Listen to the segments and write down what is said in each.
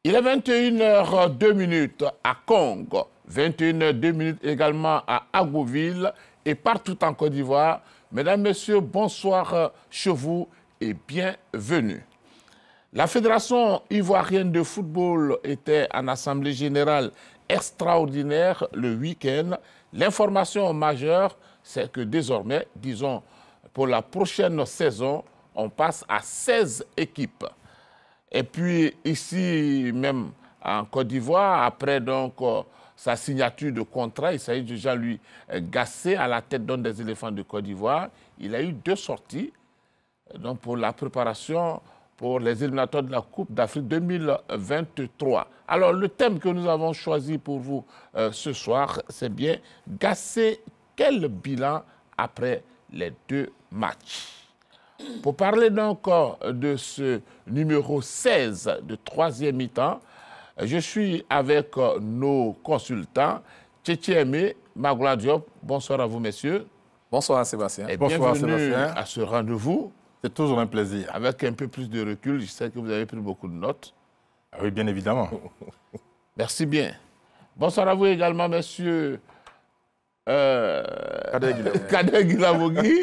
Il est 21h02 à Congo, 21h02 également à Agouville et partout en Côte d'Ivoire. Mesdames, Messieurs, bonsoir chez vous et bienvenue. La Fédération ivoirienne de football était en assemblée générale extraordinaire le week-end. L'information majeure, c'est que désormais, disons, pour la prochaine saison, on passe à 16 équipes. Et puis ici, même en Côte d'Ivoire, après donc sa signature de contrat, il s'agit de Jean-Louis Gasset à la tête d'un des éléphants de Côte d'Ivoire. Il a eu 2 sorties donc, pour la préparation pour les éliminatoires de la Coupe d'Afrique 2023. Alors, le thème que nous avons choisi pour vous ce soir, c'est bien Gasset, quel bilan après les 2 matchs? Pour parler donc de ce numéro 16 de 3e mi-temps, je suis avec nos consultants, Tchétché Aimé, Magoula Diop. Bonsoir à vous, messieurs. Bonsoir, Sébastien. Et bonsoir, bienvenue Sébastien. À ce rendez-vous. C'est toujours un plaisir. Avec un peu plus de recul, je sais que vous avez pris beaucoup de notes. Oui, bien évidemment. Merci bien. Bonsoir à vous également, messieurs. Kader Guilavogui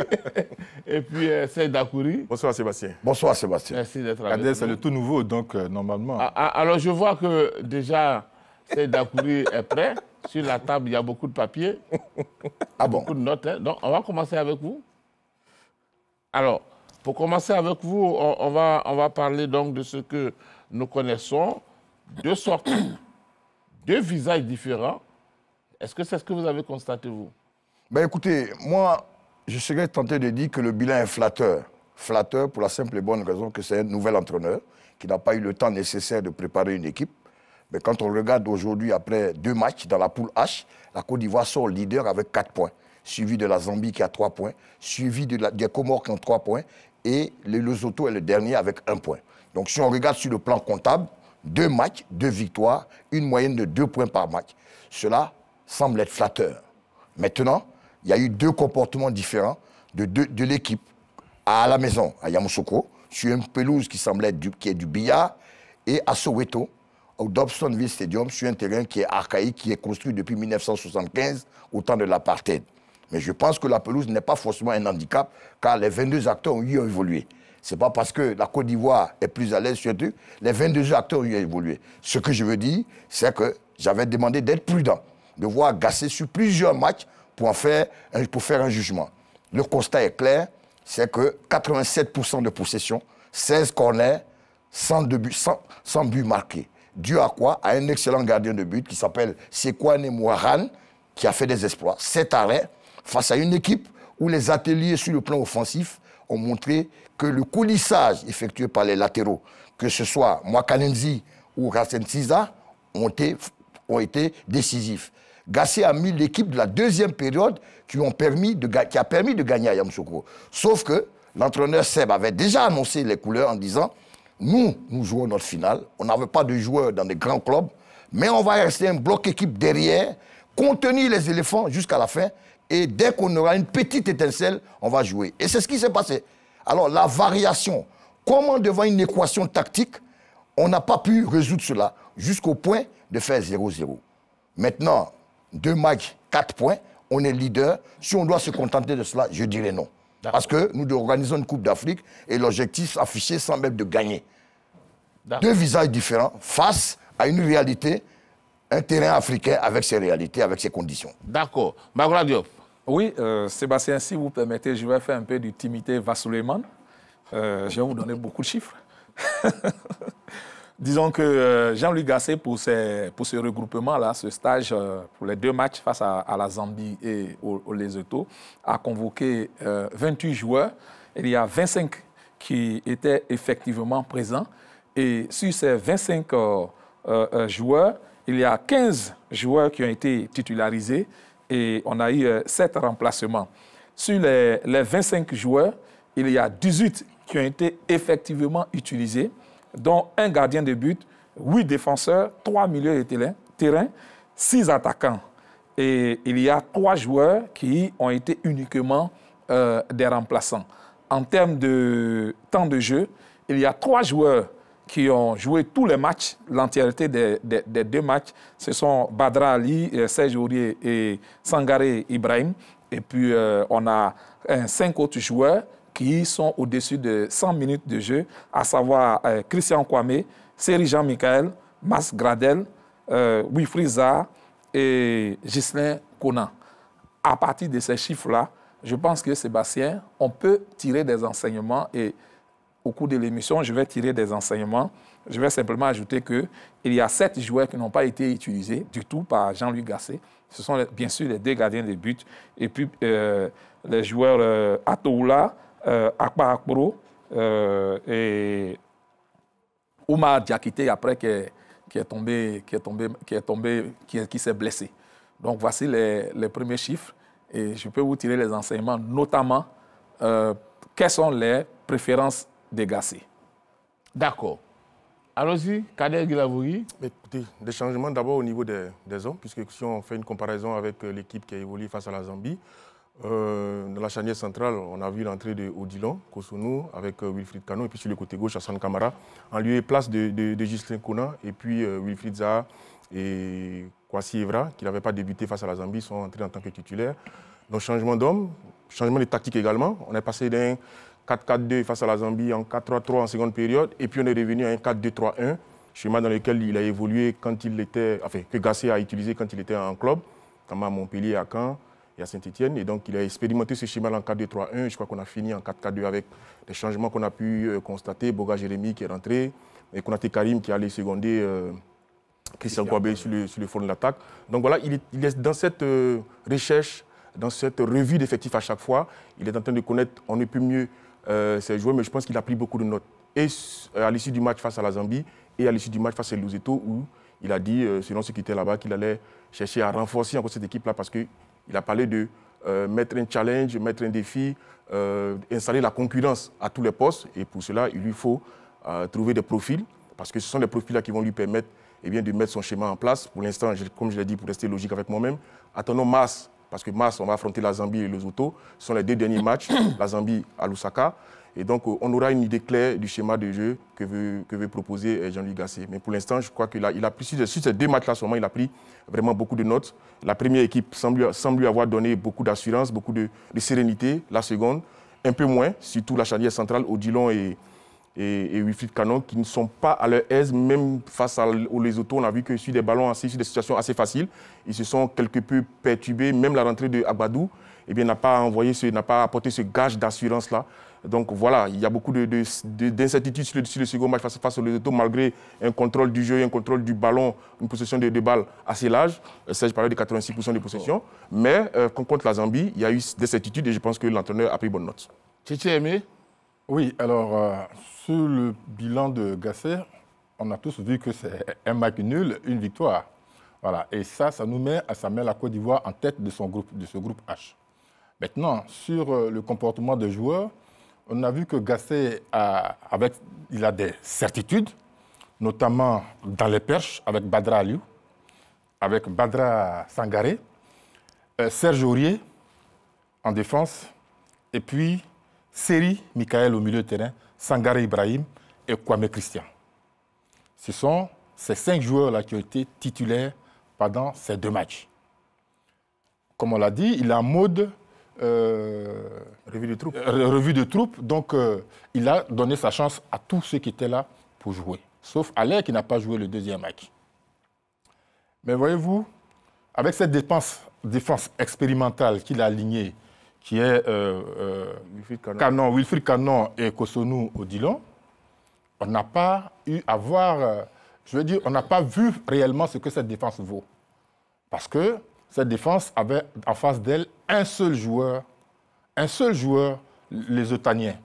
et puis Seyd Dakouri. Bonsoir Sébastien. Bonsoir Sébastien. Merci d'être avec nous. Kader, c'est le tout nouveau, donc normalement. Alors je vois que déjà Seyd Dakouri est prêt. Sur la table, il y a beaucoup de papiers. Ah bon? Beaucoup de notes. Hein. Donc on va commencer avec vous. Alors, pour commencer avec vous, on va parler donc de ce que nous connaissons. 2 sorties, 2 visages différents. Est-ce que c'est ce que vous avez constaté, vous? Ben écoutez, moi, je serais tenté de dire que le bilan est flatteur. Flatteur pour la simple et bonne raison que c'est un nouvel entraîneur qui n'a pas eu le temps nécessaire de préparer une équipe. Mais quand on regarde aujourd'hui, après 2 matchs dans la poule H, la Côte d'Ivoire sort leader avec 4 points, suivi de la Zambie qui a 3 points, suivi des Comores qui ont 3 points, et le Lesotho est le dernier avec 1 point. Donc si on regarde sur le plan comptable, 2 matchs, 2 victoires, une moyenne de 2 points par match. Cela semble être flatteur. Maintenant, il y a eu 2 comportements différents de l'équipe à la maison, à Yamoussoukro, sur une pelouse qui semblait qui est du billard, et à Soweto, au Dobsonville Stadium, sur un terrain qui est archaïque, qui est construit depuis 1975, au temps de l'apartheid. Mais je pense que la pelouse n'est pas forcément un handicap, car les 22 acteurs ont eu à évoluer. Ce n'est pas parce que la Côte d'Ivoire est plus à l'aise, surtout, les 22 acteurs ont eu à évoluer. Ce que je veux dire, c'est que j'avais demandé d'être prudent, de voir Gasset sur plusieurs matchs pour faire un jugement. Le constat est clair, c'est que 87% de possession, 16 corners, 100 buts marqués. Dû à quoi? À un excellent gardien de but qui s'appelle Sekwane Mouaran, qui a fait des exploits. 7 arrêts face à une équipe où les ateliers sur le plan offensif ont montré que le coulissage effectué par les latéraux, que ce soit Mwakanenzi ou Rasensiza, ont été décisifs. Gasset a mis l'équipe de la 2e période qui a permis de gagner à Yamoussoukro. Sauf que l'entraîneur Seb avait déjà annoncé les couleurs en disant « Nous jouons notre finale, on n'avait pas de joueurs dans des grands clubs, mais on va rester un bloc équipe derrière, contenir les éléphants jusqu'à la fin, et dès qu'on aura une petite étincelle, on va jouer. » Et c'est ce qui s'est passé. Alors la variation, comment devant une équation tactique, on n'a pas pu résoudre cela jusqu'au point de faire 0-0. Maintenant, 2 matchs, 4 points, on est leader. Si on doit se contenter de cela, je dirais non. Parce que nous organisons une Coupe d'Afrique et l'objectif affiché semble être de gagner. 2 visages différents face à une réalité, un terrain africain avec ses réalités, avec ses conditions. D'accord. Magoula Diop. Oui, Sébastien, si vous permettez, je vais faire un peu du Timothée Vassouleman. Je vais vous donner beaucoup de chiffres. Disons que Jean-Louis Gasset, pour ce regroupement-là, ce stage pour les 2 matchs face à la Zambie et au Lesotho, a convoqué 28 joueurs. Il y a 25 qui étaient effectivement présents. Et sur ces 25 joueurs, il y a 15 joueurs qui ont été titularisés et on a eu 7 remplacements. Sur les 25 joueurs, il y a 18 qui ont été effectivement utilisés, dont un gardien de but, 8 défenseurs, 3 milieux de terrain, 6 attaquants. Et il y a 3 joueurs qui ont été uniquement des remplaçants. En termes de temps de jeu, il y a 3 joueurs qui ont joué tous les matchs, l'entièreté des 2 matchs. Ce sont Badra Ali, Serge Aurier et Sangaré Ibrahim. Et puis, on a 5 autres joueurs qui sont au-dessus de 100 minutes de jeu, à savoir Christian Kwame, Seri Jean-Michel, Mas Gradel, Wilfried Zaha et Ghislain Conan. À partir de ces chiffres-là, je pense que Sébastien, on peut tirer des enseignements et au cours de l'émission, je vais tirer des enseignements. Je vais simplement ajouter qu'il y a 7 joueurs qui n'ont pas été utilisés du tout par Jean-Louis Gasset. Ce sont bien sûr les 2 gardiens de but. Et puis les joueurs Atoula, Akbar Akboro et Oumar Diakité après qui s'est blessé. Donc voici les premiers chiffres. Et je peux vous tirer les enseignements, notamment quelles sont les préférences des Gasset. D'accord. Allons-y, Kader Guilavouri. Écoutez, des changements d'abord au niveau des hommes, puisque si on fait une comparaison avec l'équipe qui a évolué face à la Zambie, dans la charnière centrale, on a vu l'entrée de Odilon, Kosunu, avec Wilfried Kanon, et puis sur le côté gauche, Hassan Kamara, en lieu et place de Ghislain Conan, et puis Wilfried Zaha et Kwasi Evra, qui n'avaient pas débuté face à la Zambie, sont entrés en tant que titulaires. Donc changement d'homme, changement de tactique également. On est passé d'un 4-4-2 face à la Zambie en 4-3-3 en seconde période, et puis on est revenu à un 4-2-3-1, schéma dans lequel il a évolué quand il était, enfin, que Gasset a utilisé quand il était en club, notamment à Montpellier, à Caen et à Saint-Étienne. Et donc il a expérimenté ce schéma en 4-2-3-1. Je crois qu'on a fini en 4-4-2 avec des changements qu'on a pu constater. Boga Jérémy qui est rentré, et Konaté Karim qui allait seconder Christian Kouabé sur le front de l'attaque. Donc voilà, il est dans cette recherche, dans cette revue d'effectifs à chaque fois. Il est en train de connaître, on ne peut mieux ses joueurs, mais je pense qu'il a pris beaucoup de notes. Et à l'issue du match face à la Zambie et à l'issue du match face à Lesotho, où il a dit, selon ceux qui étaient là-bas, qu'il allait chercher à renforcer encore cette équipe-là parce qu'il a parlé de mettre un challenge, mettre un défi, installer la concurrence à tous les postes. Et pour cela, il lui faut trouver des profils, parce que ce sont des profils-là qui vont lui permettre de mettre son schéma en place. Pour l'instant, comme je l'ai dit, pour rester logique avec moi-même, attendons mars. Parce que mars, on va affronter la Zambie et le Lesotho. Ce sont les 2 derniers matchs, la Zambie à Lusaka. Et donc, on aura une idée claire du schéma de jeu que veut proposer Jean-Louis Gasset. Mais pour l'instant, je crois qu'il a pris, sur ces 2 matchs-là seulement, il a pris vraiment beaucoup de notes. La première équipe semble lui avoir donné beaucoup d'assurance, beaucoup de sérénité. La seconde, un peu moins, surtout la charnière centrale, Odilon et Wilfried Kanon, qui ne sont pas à leur aise, même face aux Lesotho. On a vu que sur des ballons assis, sur des situations assez faciles, ils se sont quelque peu perturbés. Même la rentrée de Agbadou n'a pas apporté ce gage d'assurance-là. Donc voilà, il y a beaucoup d'incertitudes sur le second match face aux Lesotho, malgré un contrôle du jeu, un contrôle du ballon, une possession de balles assez large. Serge parlait de 86% de possession. Mais contre la Zambie, il y a eu des certitudes et je pense que l'entraîneur a pris bonne note. Tchétché Aimé. Oui, alors, sur le bilan de Gasset, on a tous vu que c'est un match nul, une victoire. Voilà. Et ça nous met la Côte d'Ivoire en tête de ce groupe H. Maintenant, sur le comportement des joueurs, on a vu que Gasset il a des certitudes, notamment dans les perches, avec Badra Aliou, avec Badra Sangaré, Serge Aurier en défense, et puis Seri Michael au milieu de terrain, Sangaré Ibrahim et Kwame Christian. Ce sont ces 5 joueurs-là qui ont été titulaires pendant ces 2 matchs. Comme on l'a dit, il est en mode revue de troupe. Donc, il a donné sa chance à tous ceux qui étaient là pour jouer. Sauf Allaire qui n'a pas joué le 2e match. Mais voyez-vous, avec cette défense expérimentale qu'il a alignée, qui est Wilfried Kanon et Kosunu Odilon, on n'a pas eu à voir, on n'a pas vu réellement ce que cette défense vaut. Parce que cette défense avait en face d'elle un seul joueur, les Otaniens.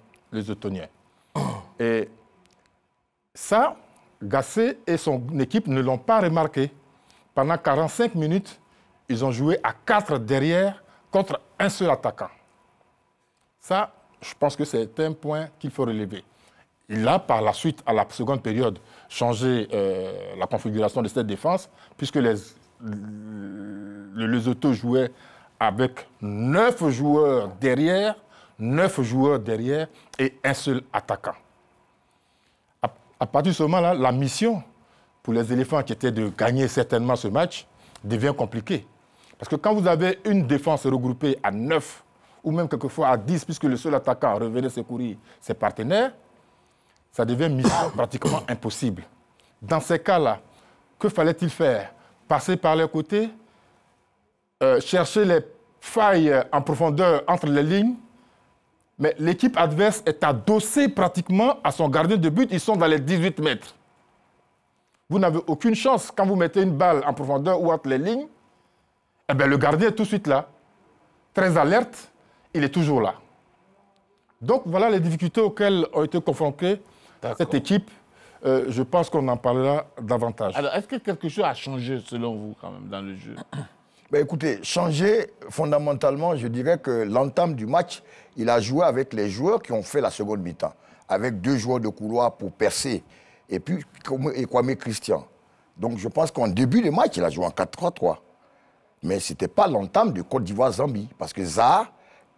Et ça, Gasset et son équipe ne l'ont pas remarqué. Pendant 45 minutes, ils ont joué à 4 derrière contre un seul attaquant. Ça, je pense que c'est un point qu'il faut relever. Il a, par la suite, à la seconde période, changé la configuration de cette défense, puisque le Lesotho jouait avec 9 joueurs derrière et un seul attaquant. à partir de ce moment-là, la mission pour les éléphants qui était de gagner certainement ce match devient compliquée. Parce que quand vous avez une défense regroupée à 9 ou même quelquefois à 10, puisque le seul attaquant revenait secourir ses partenaires, ça devient mission pratiquement impossible. Dans ces cas-là, que fallait-il faire? Passer par les côtés, chercher les failles en profondeur entre les lignes, mais l'équipe adverse est adossée pratiquement à son gardien de but, ils sont dans les 18 mètres. Vous n'avez aucune chance quand vous mettez une balle en profondeur ou entre les lignes, eh bien, le gardien est tout de suite là, très alerte, il est toujours là. Donc voilà les difficultés auxquelles ont été confrontées cette équipe. Je pense qu'on en parlera davantage. Alors, est-ce que quelque chose a changé selon vous quand même dans le jeu? Ben écoutez, changer fondamentalement, je dirais que l'entame du match, il a joué avec les joueurs qui ont fait la seconde mi-temps, avec 2 joueurs de couloir pour percer, et puis Kwame Christian. Donc je pense qu'en début de match, il a joué en 4-3-3. Mais ce n'était pas l'entame de Côte d'Ivoire-Zambie, parce que Zaha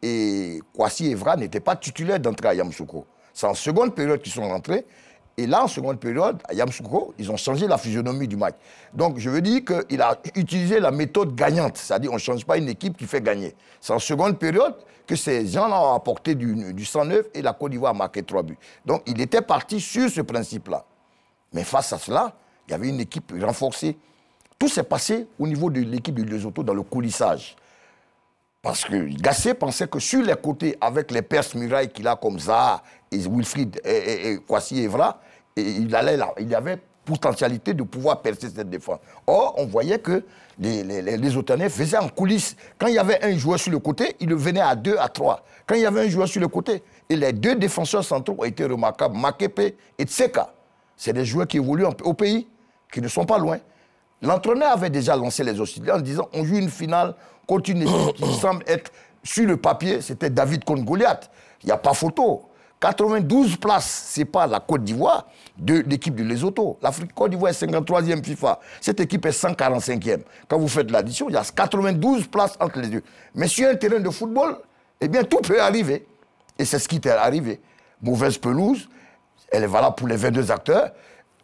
et Kwasi Evra n'étaient pas titulaires d'entrée à Yamoussoukro. C'est en seconde période qu'ils sont rentrés. Et là, en seconde période, à Yamoussoukro, ils ont changé la physionomie du match. Donc, je veux dire qu'il a utilisé la méthode gagnante. C'est-à-dire qu'on ne change pas une équipe qui fait gagner. C'est en seconde période que ces gens-là ont apporté du sang neuf et la Côte d'Ivoire a marqué 3 buts. Donc, il était parti sur ce principe-là. Mais face à cela, il y avait une équipe renforcée. Tout s'est passé au niveau de l'équipe de Lesotho dans le coulissage. Parce que Gassé pensait que sur les côtés, avec les perses murailles qu'il a comme Zaha et Wilfried et Kwasi Evra, il avait potentialité de pouvoir percer cette défense. Or, on voyait que les Otanais faisaient en coulisses. Quand il y avait un joueur sur le côté, il venait à 2, à 3. Quand il y avait un joueur sur le côté, et les 2 défenseurs centraux ont été remarquables, Makepe et Tseka. C'est des joueurs qui évoluent au pays, qui ne sont pas loin. L'entraîneur avait déjà lancé les hostilités en disant on joue une finale contre une équipe qui semble être sur le papier, c'était David contre Goliath. Il n'y a pas photo. 92 places, ce n'est pas la Côte d'Ivoire de l'équipe de Lesotho. Côte d'Ivoire est 53e FIFA. Cette équipe est 145e. Quand vous faites l'addition, il y a 92 places entre les deux. Mais sur un terrain de football, eh bien, tout peut arriver. Et c'est ce qui est arrivé. Mauvaise pelouse, elle est valable pour les 22 acteurs.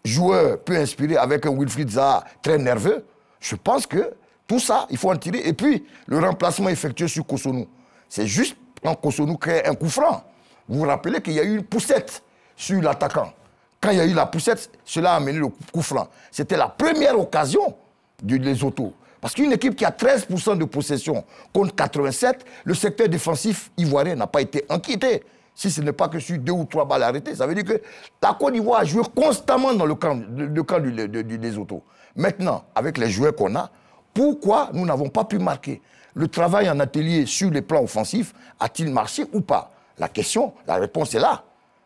Joueur peu inspiré avec un Wilfried Zaha très nerveux. Je pense que tout ça, il faut en tirer. Et puis, le remplacement effectué sur Kosonou. C'est juste quand Kosonou crée un coup franc. Vous vous rappelez qu'il y a eu une poussette sur l'attaquant. Quand il y a eu la poussette, cela a amené le coup franc. C'était la première occasion de Lesotho. Parce qu'une équipe qui a 13% de possession contre 87, le secteur défensif ivoirien n'a pas été inquiété. Si ce n'est pas que sur 2 ou 3 balles arrêtées, ça veut dire que la Côte d'Ivoire a joué constamment dans le camp du Lesotho. Maintenant, avec les joueurs qu'on a, pourquoi nous n'avons pas pu marquer? Le travail en atelier sur les plans offensifs a-t-il marché ou pas? La réponse est là.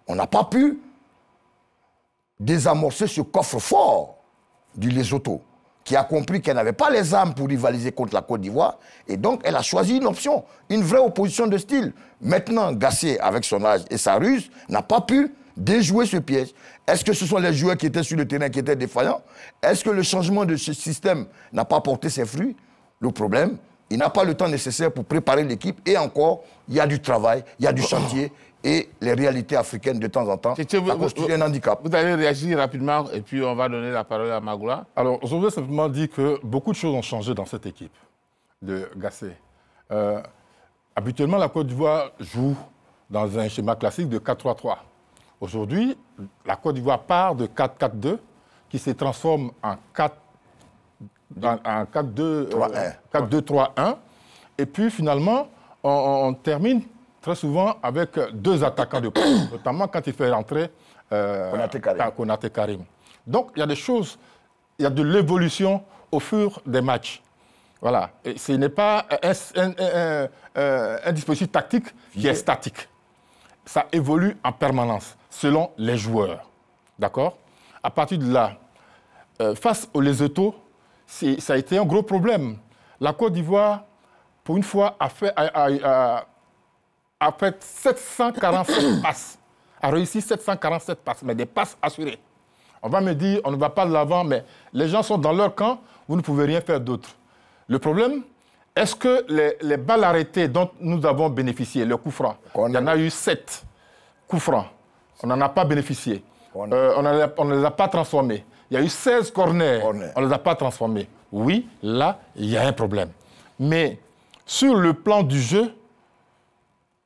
On n'a pas pu désamorcer ce coffre-fort du Lesotho, qui a compris qu'elle n'avait pas les armes pour rivaliser contre la Côte d'Ivoire, et donc elle a choisi une option, une vraie opposition de style. Maintenant, Gassé, avec son âge et sa ruse, n'a pas pu déjouer ce piège. Est-ce que ce sont les joueurs qui étaient sur le terrain qui étaient défaillants? Est-ce que le changement de ce système n'a pas porté ses fruits? Le problème, il n'a pas le temps nécessaire pour préparer l'équipe, et encore, il y a du travail, il y a du chantier, et les réalités africaines de temps en temps, ça constitue un handicap. Vous allez réagir rapidement et puis on va donner la parole à Magoula. Alors, je voudrais simplement dire que beaucoup de choses ont changé dans cette équipe de Gassé. Habituellement, la Côte d'Ivoire joue dans un schéma classique de 4-3-3. Aujourd'hui, la Côte d'Ivoire part de 4-4-2 qui se transforme en 4-2-3-1. Et puis finalement, on termine très souvent avec 2 attaquants de pointe, notamment quand il fait rentrer Konaté Karim. Donc il y a des choses, il y a de l'évolution au fur des matchs. Voilà. Et ce n'est pas un dispositif tactique qui est statique. Ça évolue en permanence, selon les joueurs. D'accord? À partir de là, face aux Lesotho, ça a été un gros problème. La Côte d'Ivoire, pour une fois, a fait 747 passes. A réussi 747 passes, mais des passes assurées. On va me dire, on ne va pas de l'avant, mais les gens sont dans leur camp, vous ne pouvez rien faire d'autre. Le problème, est-ce que les balles arrêtées dont nous avons bénéficié, le coup franc, il y en a eu 7 coups francs, on n'en a pas bénéficié. on ne les a pas transformés. Il y a eu 16 corners, on ne les a pas transformés. Oui, là, il y a un problème. Mais sur le plan du jeu,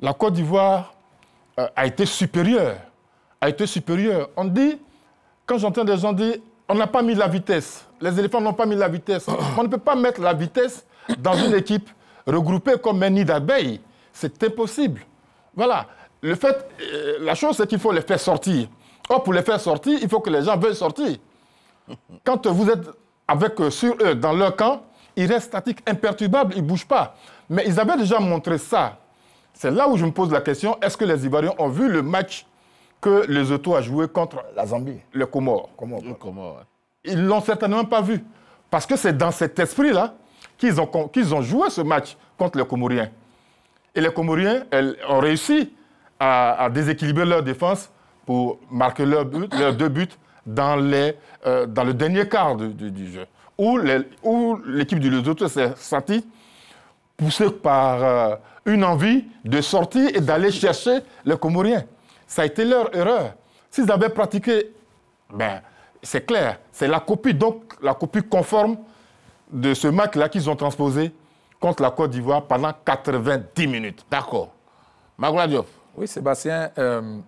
la Côte d'Ivoire a été supérieure. On dit, quand j'entends des gens dire, on n'a pas mis la vitesse. Les éléphants n'ont pas mis la vitesse. On ne peut pas mettre la vitesse dans une équipe regroupée comme un nid d'abeilles. C'est impossible. Voilà. La chose, c'est qu'il faut les faire sortir. Or, pour les faire sortir, il faut que les gens veuillent sortir. Quand vous êtes sur eux, dans leur camp, ils restent statiques, imperturbables, ils ne bougent pas. Mais ils avaient déjà montré ça. C'est là où je me pose la question, est-ce que les Ivoiriens ont vu le match que Lesotho a joué contre la Zambie, le Comore? Ouais. Ils ne l'ont certainement pas vu. Parce que c'est dans cet esprit-là qu'ils ont joué ce match contre les Comoriens. Et les Comoriens ont réussi à déséquilibrer leur défense pour marquer leurs 2 buts dans le dernier quart du jeu, où l'équipe du Lesotho s'est sentie poussée par une envie de sortir et d'aller chercher les Comoriens. Ça a été leur erreur. S'ils avaient pratiqué, c'est clair, c'est la copie conforme de ce match-là qu'ils ont transposé contre la Côte d'Ivoire pendant 90 minutes. D'accord. Magoula Diop. Oui, Sébastien.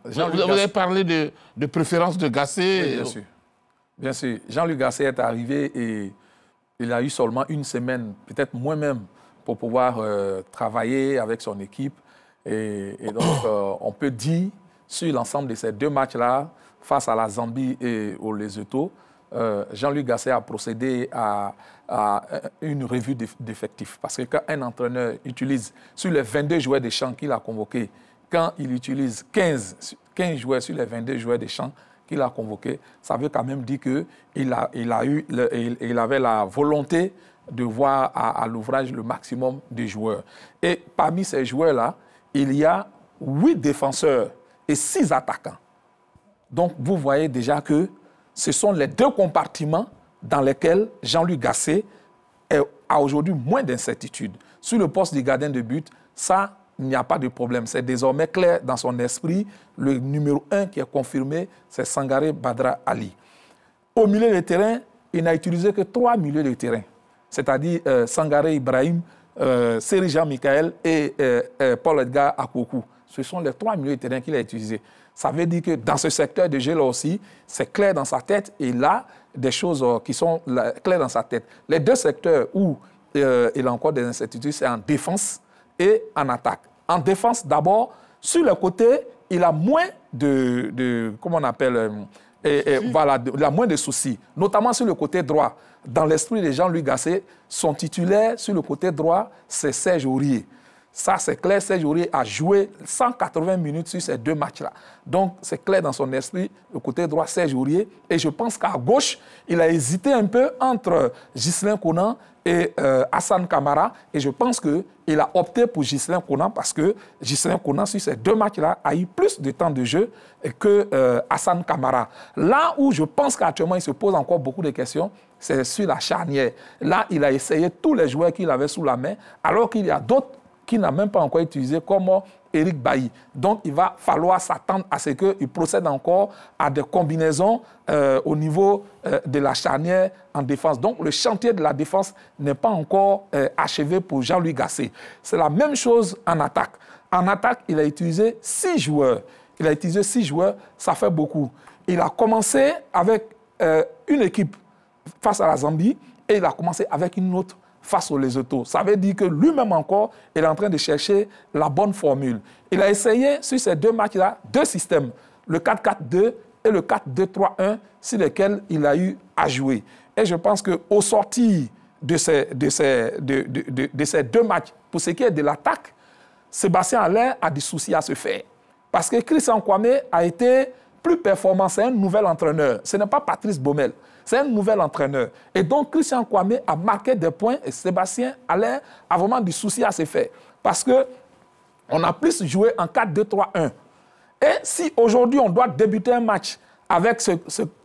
Vous avez parlé de préférence de Gassé. Oui, bien sûr. Bien sûr. Jean-Luc Gassé est arrivé et il a eu seulement une semaine, peut-être moins même, pour pouvoir travailler avec son équipe. Et donc, on peut dire, sur l'ensemble de ces 2 matchs-là, face à la Zambie et au Lesotho, Jean-Luc Gassé a procédé à une revue d'effectifs. Parce que quand un entraîneur utilise, sur les 22 joueurs de champ qu'il a convoqués, quand il utilise 15 joueurs sur les 22 joueurs de champ qu'il a convoqués, ça veut quand même dire qu'il avait la volonté de voir à l'ouvrage le maximum de joueurs. Et parmi ces joueurs-là, il y a 8 défenseurs et 6 attaquants. Donc, vous voyez déjà que ce sont les 2 compartiments dans lesquels Jean-Luc Gassé a aujourd'hui moins d'incertitude. Sur le poste du gardien de but, ça, il n'y a pas de problème. C'est désormais clair dans son esprit. Le numéro 1 qui est confirmé, c'est Sangaré Badra Ali. Au milieu de terrain, il n'a utilisé que 3 milieux de terrain, c'est-à-dire Sangaré Ibrahim, Seri Jean-Michael et Paul-Edgar Akoku. Ce sont les 3 milieux de terrain qu'il a utilisés. Ça veut dire que dans ce secteur de jeu-là aussi, c'est clair dans sa tête et là, des choses qui sont claires dans sa tête. Les 2 secteurs où il a encore des incertitudes, c'est en défense et en attaque. En défense, d'abord, sur le côté, il a moins comment on appelle, voilà, il a moins de soucis, notamment sur le côté droit. Dans l'esprit de Jean-Luc Gassé, son titulaire sur le côté droit, c'est Serge Aurier. Ça, c'est clair, Serge Aurier a joué 180 minutes sur ces 2 matchs-là. Donc, c'est clair dans son esprit, le côté droit, Serge Aurier. Et je pense qu'à gauche, il a hésité un peu entre Ghislain Konan et Hassan Kamara. Et je pense qu'il a opté pour Ghislain Konan parce que Ghislain Konan, sur ces 2 matchs-là, a eu plus de temps de jeu que Hassan Kamara. Là où je pense qu'actuellement, il se pose encore beaucoup de questions, c'est sur la charnière. Là, il a essayé tous les joueurs qu'il avait sous la main, alors qu'il y a d'autres qui n'a même pas encore utilisé, comme Eric Bailly. Donc, il va falloir s'attendre à ce qu'il procède encore à des combinaisons au niveau de la charnière en défense. Donc, le chantier de la défense n'est pas encore achevé pour Jean-Luc Gassé. C'est la même chose en attaque. En attaque, il a utilisé 6 joueurs. Ça fait beaucoup. Il a commencé avec une équipe face à la Zambie et il a commencé avec une autre face au Lesotho. Ça veut dire que lui-même encore, il est en train de chercher la bonne formule. Il a essayé sur ces 2 matchs-là 2 systèmes, le 4-4-2 et le 4-2-3-1, sur lesquels il a eu à jouer. Et je pense qu'au sortir de ces 2 matchs, pour ce qui est de l'attaque, Sébastien Haller a des soucis à se faire. Parce que Christian Kwame a été plus performant. C'est un nouvel entraîneur. Ce n'est pas Patrice Baumel. C'est un nouvel entraîneur. Et donc, Christian Kwame a marqué des points et Sébastien Haller a vraiment du souci à se faire. Parce qu'on a plus joué en 4-2-3-1. Et si aujourd'hui, on doit débuter un match avec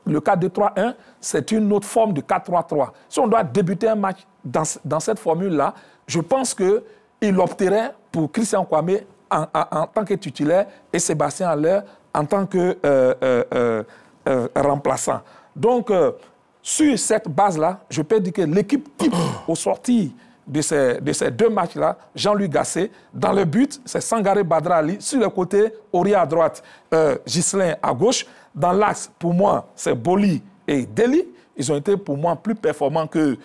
le 4-2-3-1, c'est une autre forme de 4-3-3. Si on doit débuter un match dans cette formule-là, je pense qu'il opterait pour Christian Kwame en tant que titulaire et Sébastien Haller en tant que remplaçants. Donc, sur cette base-là, je peux dire que l'équipe type au sorti de ces deux matchs-là, Jean-Louis Gasset, dans le but, c'est Sangaré Badra Ali, sur le côté, Oria à droite, Ghislain à gauche. Dans l'axe, pour moi, c'est Boli et Deli. Ils ont été pour moi plus performants que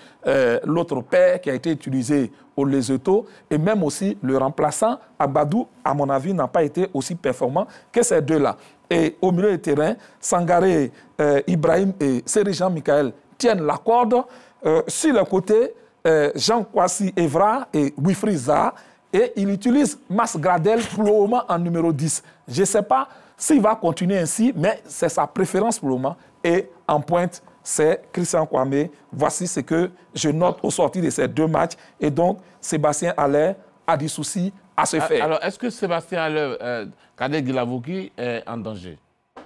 l'autre paire qui a été utilisé au Lesotho. Et même aussi le remplaçant, Abadou, à mon avis, n'a pas été aussi performant que ces deux-là. Et au milieu du terrain, Sangaré, Ibrahim et Seri-Jean Michael tiennent la corde. Sur le côté, Jean Kwasi Evra et Wilfried Zaha. Et il utilise Mas Gradel pour le moment en numéro 10. Je ne sais pas s'il va continuer ainsi, mais c'est sa préférence pour le moment. Et en pointe, c'est Christian Kwame. Voici ce que je note au sortir de ces deux matchs. Et donc, Sébastien Haller a des soucis à se faire. Alors, est-ce que Sébastien Haller, Kadek Guilavogui est en danger?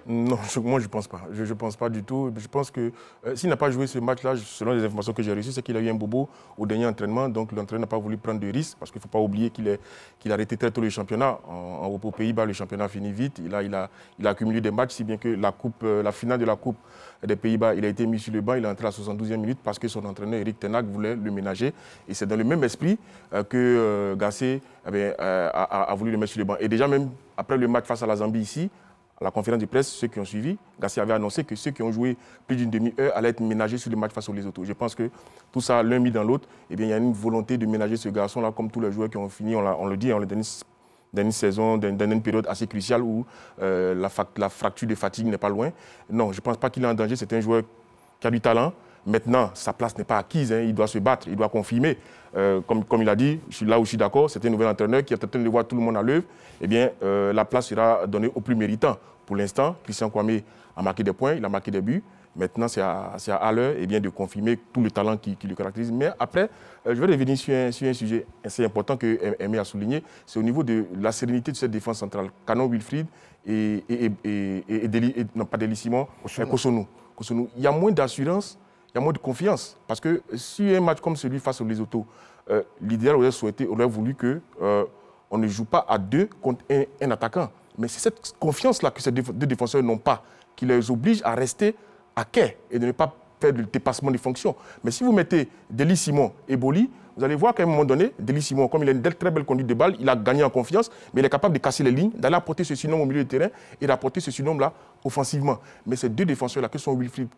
Non, moi je ne pense pas. Je ne pense pas du tout. Je pense que s'il n'a pas joué ce match-là, selon les informations que j'ai reçues, c'est qu'il a eu un bobo au dernier entraînement. Donc l'entraîneur n'a pas voulu prendre de risques parce qu'il ne faut pas oublier qu'il a arrêté très tôt le championnat. Aux Pays-Bas, le championnat finit vite. Il a accumulé des matchs, si bien que la finale de la Coupe des Pays-Bas, il a été mis sur le banc. Il est entré à la 72e minute parce que son entraîneur, Eric Ten Hag, voulait le ménager. Et c'est dans le même esprit que Gasset a voulu le mettre sur le banc. Et déjà même après le match face à la Zambie ici, à la conférence de presse, ceux qui ont suivi, Gasset avait annoncé que ceux qui ont joué plus d'une demi-heure allaient être ménagés sur le match face aux Lesotho. Je pense que tout ça, l'un mis dans l'autre, eh bien, il y a une volonté de ménager ce garçon-là, comme tous les joueurs qui ont fini, on le dit, dans la dernière saison, dans une période assez cruciale où la fracture de fatigue n'est pas loin. Non, je ne pense pas qu'il est en danger. C'est un joueur qui a du talent. Maintenant, sa place n'est pas acquise. Hein. Il doit se battre, il doit confirmer. Comme il a dit, je suis là où je suis d'accord, c'est un nouvel entraîneur qui est en train de voir tout le monde à l'œuvre. Eh bien, la place sera donnée au plus méritant. Pour l'instant, Christian Kwame a marqué des points, il a marqué des buts. Maintenant, c'est à Haller de confirmer tout le talent qui le caractérise. Mais après, je vais revenir sur un sujet assez important que Aimé a souligné. C'est au niveau de la sérénité de cette défense centrale. Canon Wilfried et non pas Deli Simon, Kosonou. Il y a moins d'assurance, il y a moins de confiance. Parce que si un match comme celui face aux Lesotho, l'idéal aurait voulu qu'on ne joue pas à deux contre un attaquant. Mais c'est cette confiance-là que ces deux défenseurs n'ont pas, qui les oblige à rester à quai et de ne pas faire de dépassement des fonctions. Mais si vous mettez Deli Simon et Boli, vous allez voir qu'à un moment donné, Deli Simon, comme il a une très belle conduite de balle, il a gagné en confiance, mais il est capable de casser les lignes, d'aller apporter ce surnom au milieu du terrain et d'apporter ce surnom-là offensivement. Mais ces deux défenseurs-là, que sont Wilfried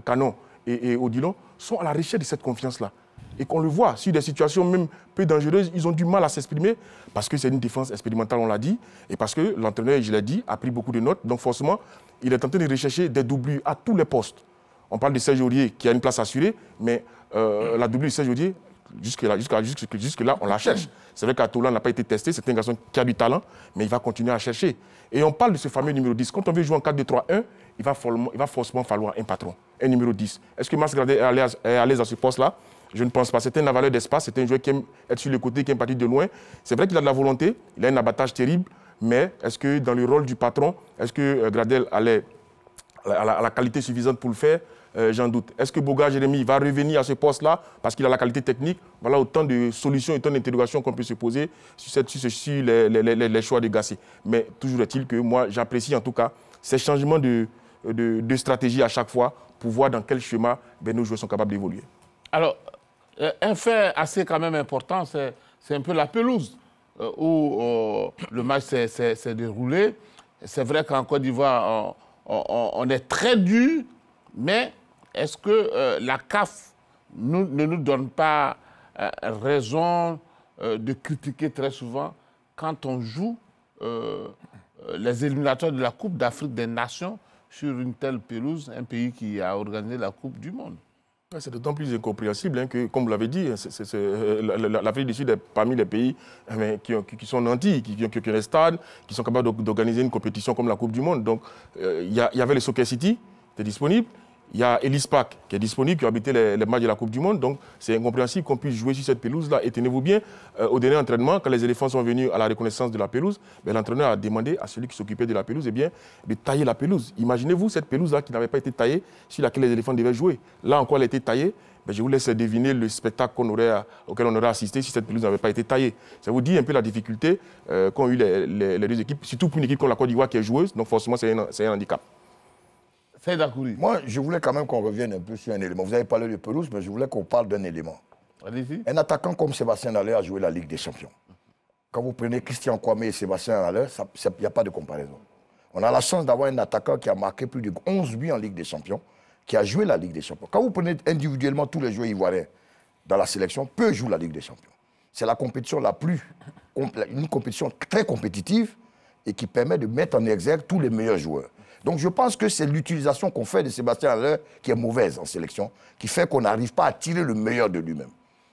Canon et Odilon, sont à la recherche de cette confiance-là. Et qu'on le voit, sur des situations même peu dangereuses, ils ont du mal à s'exprimer parce que c'est une défense expérimentale, on l'a dit, et parce que l'entraîneur, je l'ai dit, a pris beaucoup de notes. Donc forcément, il est en train de rechercher des doublures à tous les postes. On parle de Serge Aurier qui a une place assurée, mais la doublure de Serge Aurier, jusque-là, on la cherche. C'est vrai qu'Atola n'a pas été testé, c'est un garçon qui a du talent, mais il va continuer à chercher. Et on parle de ce fameux numéro 10. Quand on veut jouer en 4-2-3-1, il va forcément falloir un patron, un numéro 10. Est-ce que Mas Gradel est à l'aise à ce poste-là? Je ne pense pas. C'est un avaleur d'espace, c'est un joueur qui aime être sur le côté, qui aime partir de loin. C'est vrai qu'il a de la volonté, il a un abattage terrible, mais est-ce que dans le rôle du patron, est-ce que Gradel a la qualité suffisante pour le faire? J'en doute. Est-ce que Boga Jérémy va revenir à ce poste-là parce qu'il a la qualité technique? Voilà autant de solutions, autant d'interrogations qu'on peut se poser sur les choix de Gasset. Mais toujours est-il que moi, j'apprécie en tout cas ces changements de stratégie à chaque fois pour voir dans quel schéma nos joueurs sont capables d'évoluer. Alors, un fait assez quand même important, c'est un peu la pelouse où le match s'est déroulé. C'est vrai qu'en Côte d'Ivoire, on est très dur, mais est-ce que la CAF ne nous donne pas raison de critiquer très souvent quand on joue les éliminatoires de la Coupe d'Afrique des Nations sur une telle pelouse, un pays qui a organisé la Coupe du Monde? C'est d'autant plus incompréhensible que, comme vous l'avez dit, l'Afrique du Sud est parmi les pays qui sont nantis, qui ont des stades, qui sont capables d'organiser une compétition comme la Coupe du Monde. Donc, il y avait le Soccer City qui est disponible. Il y a Ellis Park qui est disponible, qui a habité les matchs de la Coupe du Monde. Donc, c'est incompréhensible qu'on puisse jouer sur cette pelouse-là. Et tenez-vous bien, au dernier entraînement, quand les éléphants sont venus à la reconnaissance de la pelouse, l'entraîneur a demandé à celui qui s'occupait de la pelouse de tailler la pelouse. Imaginez-vous cette pelouse-là qui n'avait pas été taillée, sur laquelle les éléphants devaient jouer. Là encore, elle a été taillée. Je vous laisse deviner le spectacle auquel on aurait assisté si cette pelouse n'avait pas été taillée. Ça vous dit un peu la difficulté qu'ont eu les deux équipes, surtout pour une équipe comme la Côte d'Ivoire qui est joueuse. Donc, forcément, c'est un handicap. Saïd Akouri. Moi, je voulais quand même qu'on revienne un peu sur un élément. Vous avez parlé de pelouse, mais je voulais qu'on parle d'un élément. Allez-y. Un attaquant comme Sébastien Haller a joué la Ligue des Champions. Quand vous prenez Christian Kwame et Sébastien Haller, il n'y a pas de comparaison. On a la chance d'avoir un attaquant qui a marqué plus de 11 buts en Ligue des Champions, qui a joué la Ligue des Champions. Quand vous prenez individuellement tous les joueurs ivoiriens dans la sélection, peu jouent la Ligue des Champions. C'est la compétition une compétition très compétitive et qui permet de mettre en exergue tous les meilleurs joueurs. Donc je pense que c'est l'utilisation qu'on fait de Sébastien Haller qui est mauvaise en sélection, qui fait qu'on n'arrive pas à tirer le meilleur de lui-même.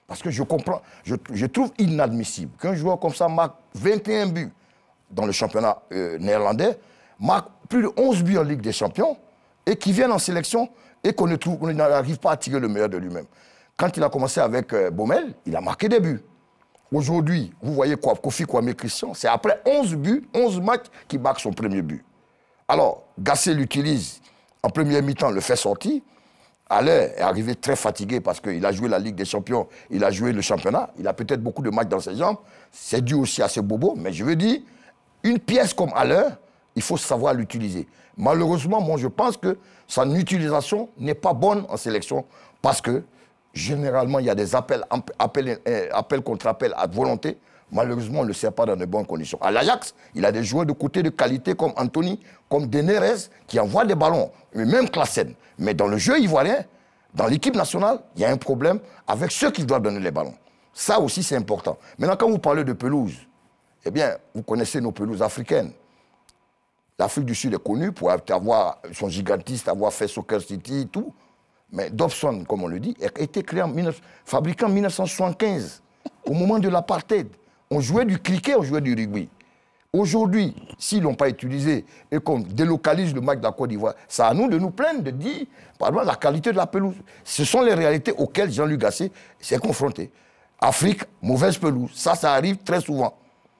Parce que je comprends, je trouve inadmissible qu'un joueur comme ça marque 21 buts dans le championnat néerlandais, marque plus de 11 buts en Ligue des Champions et qui vienne en sélection et qu'on n'arrive pas à tirer le meilleur de lui-même. Quand il a commencé avec Baumel, il a marqué des buts. Aujourd'hui, vous voyez Kofi Kwame Christian, c'est après 11 buts, 11 matchs qu'il marque son premier but. Alors, Gasset l'utilise en première mi-temps, le fait sortir. Haller est arrivé très fatigué parce qu'il a joué la Ligue des Champions, il a joué le championnat, il a peut-être beaucoup de matchs dans ses jambes. C'est dû aussi à ses bobos, mais je veux dire, une pièce comme Haller, il faut savoir l'utiliser. Malheureusement, moi, je pense que son utilisation n'est pas bonne en sélection parce que, généralement, il y a des appels contre appels à volonté. Malheureusement, on ne le sert pas dans de bonnes conditions. À l'Ajax, il a des joueurs de côté de qualité comme Anthony, comme Denerez, qui envoient des ballons, même Klassen. Mais dans le jeu ivoirien, dans l'équipe nationale, il y a un problème avec ceux qui doivent donner les ballons. Ça aussi, c'est important. Maintenant, quand vous parlez de pelouse, eh bien, vous connaissez nos pelouses africaines. L'Afrique du Sud est connue pour avoir son gigantiste, avoir fait Soccer City et tout. Mais Dobson, comme on le dit, a été créé fabriqué en 1975, au moment de l'apartheid. On jouait du cricket, on jouait du rugby. Aujourd'hui, s'ils ne l'ont pas utilisé et qu'on délocalise le match de la Côte d'Ivoire, c'est à nous de nous plaindre, de dire, par exemple, la qualité de la pelouse. Ce sont les réalités auxquelles Jean-Luc Gasset s'est confronté. Afrique, mauvaise pelouse. Ça arrive très souvent.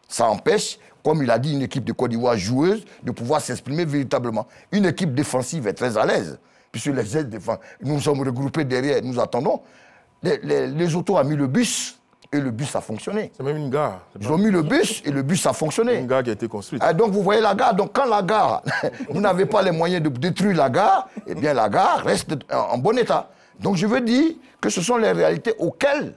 Ça empêche, comme il a dit, une équipe de Côte d'Ivoire joueuse de pouvoir s'exprimer véritablement. Une équipe défensive est très à l'aise, puisque les aides défensent. Nous sommes regroupés derrière, nous attendons. Les autos ont mis le bus. Et le bus a fonctionné. C'est même une gare. Ils ont mis le bus et le bus a fonctionné. Une gare qui a été construite. Donc vous voyez la gare. Donc quand la gare, vous n'avez pas les moyens de détruire la gare, eh bien la gare reste en bon état. Donc je veux dire que ce sont les réalités auxquelles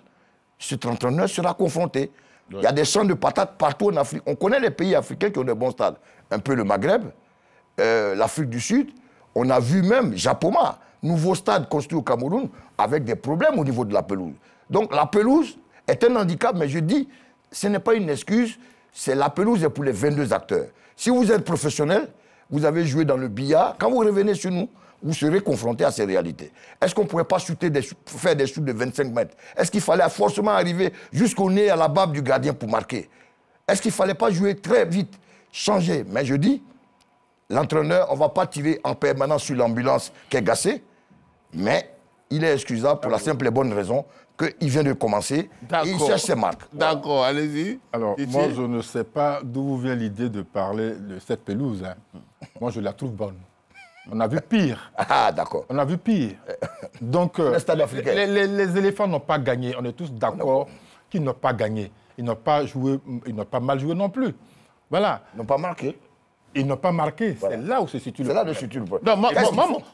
cet entraîneur sera confronté. Ouais. Il y a des champs de patates partout en Afrique. On connaît les pays africains qui ont des bons stades. Un peu le Maghreb, l'Afrique du Sud. On a vu même Japoma, nouveau stade construit au Cameroun, avec des problèmes au niveau de la pelouse. Donc la pelouse est un handicap, mais je dis, ce n'est pas une excuse, c'est la pelouse est pour les 22 acteurs. Si vous êtes professionnel, vous avez joué dans le billard, quand vous revenez chez nous, vous serez confronté à ces réalités. Est-ce qu'on ne pourrait pas faire des shoots de 25 mètres? Est-ce qu'il fallait forcément arriver jusqu'au nez, à la barbe du gardien pour marquer? Est-ce qu'il ne fallait pas jouer très vite, changer? Mais je dis, l'entraîneur, on ne va pas tirer en permanence sur l'ambulance qui est Gasset, mais il est excusable pour la simple et bonne raison qu'il vient de commencer et il cherche ses marques. D'accord, allez-y. Alors, moi, je ne sais pas d'où vient l'idée de parler de cette pelouse. Hein. Moi, je la trouve bonne. On a vu pire. Ah, d'accord. On a vu pire. Donc, les éléphants n'ont pas gagné. On est tous d'accord qu'ils n'ont pas gagné. Ils n'ont pas joué, ils n'ont pas mal joué non plus. Voilà. Ils n'ont pas marqué. Ils n'ont pas marqué. Voilà. C'est là où se situe le problème. C'est là où se situe le problème.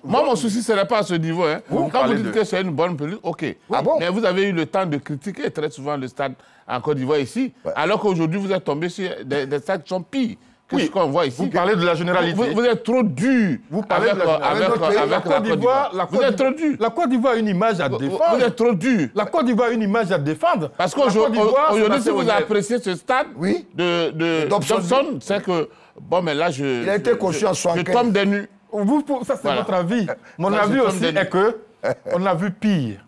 Moi, mon souci, ce n'est pas à ce niveau. Hein. Quand vous dites que c'est une bonne pelouse, OK. Ah bon? Mais vous avez eu le temps de critiquer très souvent le stade en Côte d'Ivoire ici, alors qu'aujourd'hui, vous êtes tombé sur des stades qui sont pires que ce qu'on voit ici. Vous parlez de la généralité. Vous êtes trop dur avec la Côte d'Ivoire. Vous êtes trop dur. La Côte d'Ivoire a une image à défendre. Vous êtes trop dur. La Côte d'Ivoire a une image à défendre. Parce qu'aujourd'hui, si vous appréciez ce stade de Dobson, c'est que... Bon, mais là, il a été conçu en 75. Je tombe des nues. Ça, c'est votre avis. Mon avis aussi est qu'on a vu pire.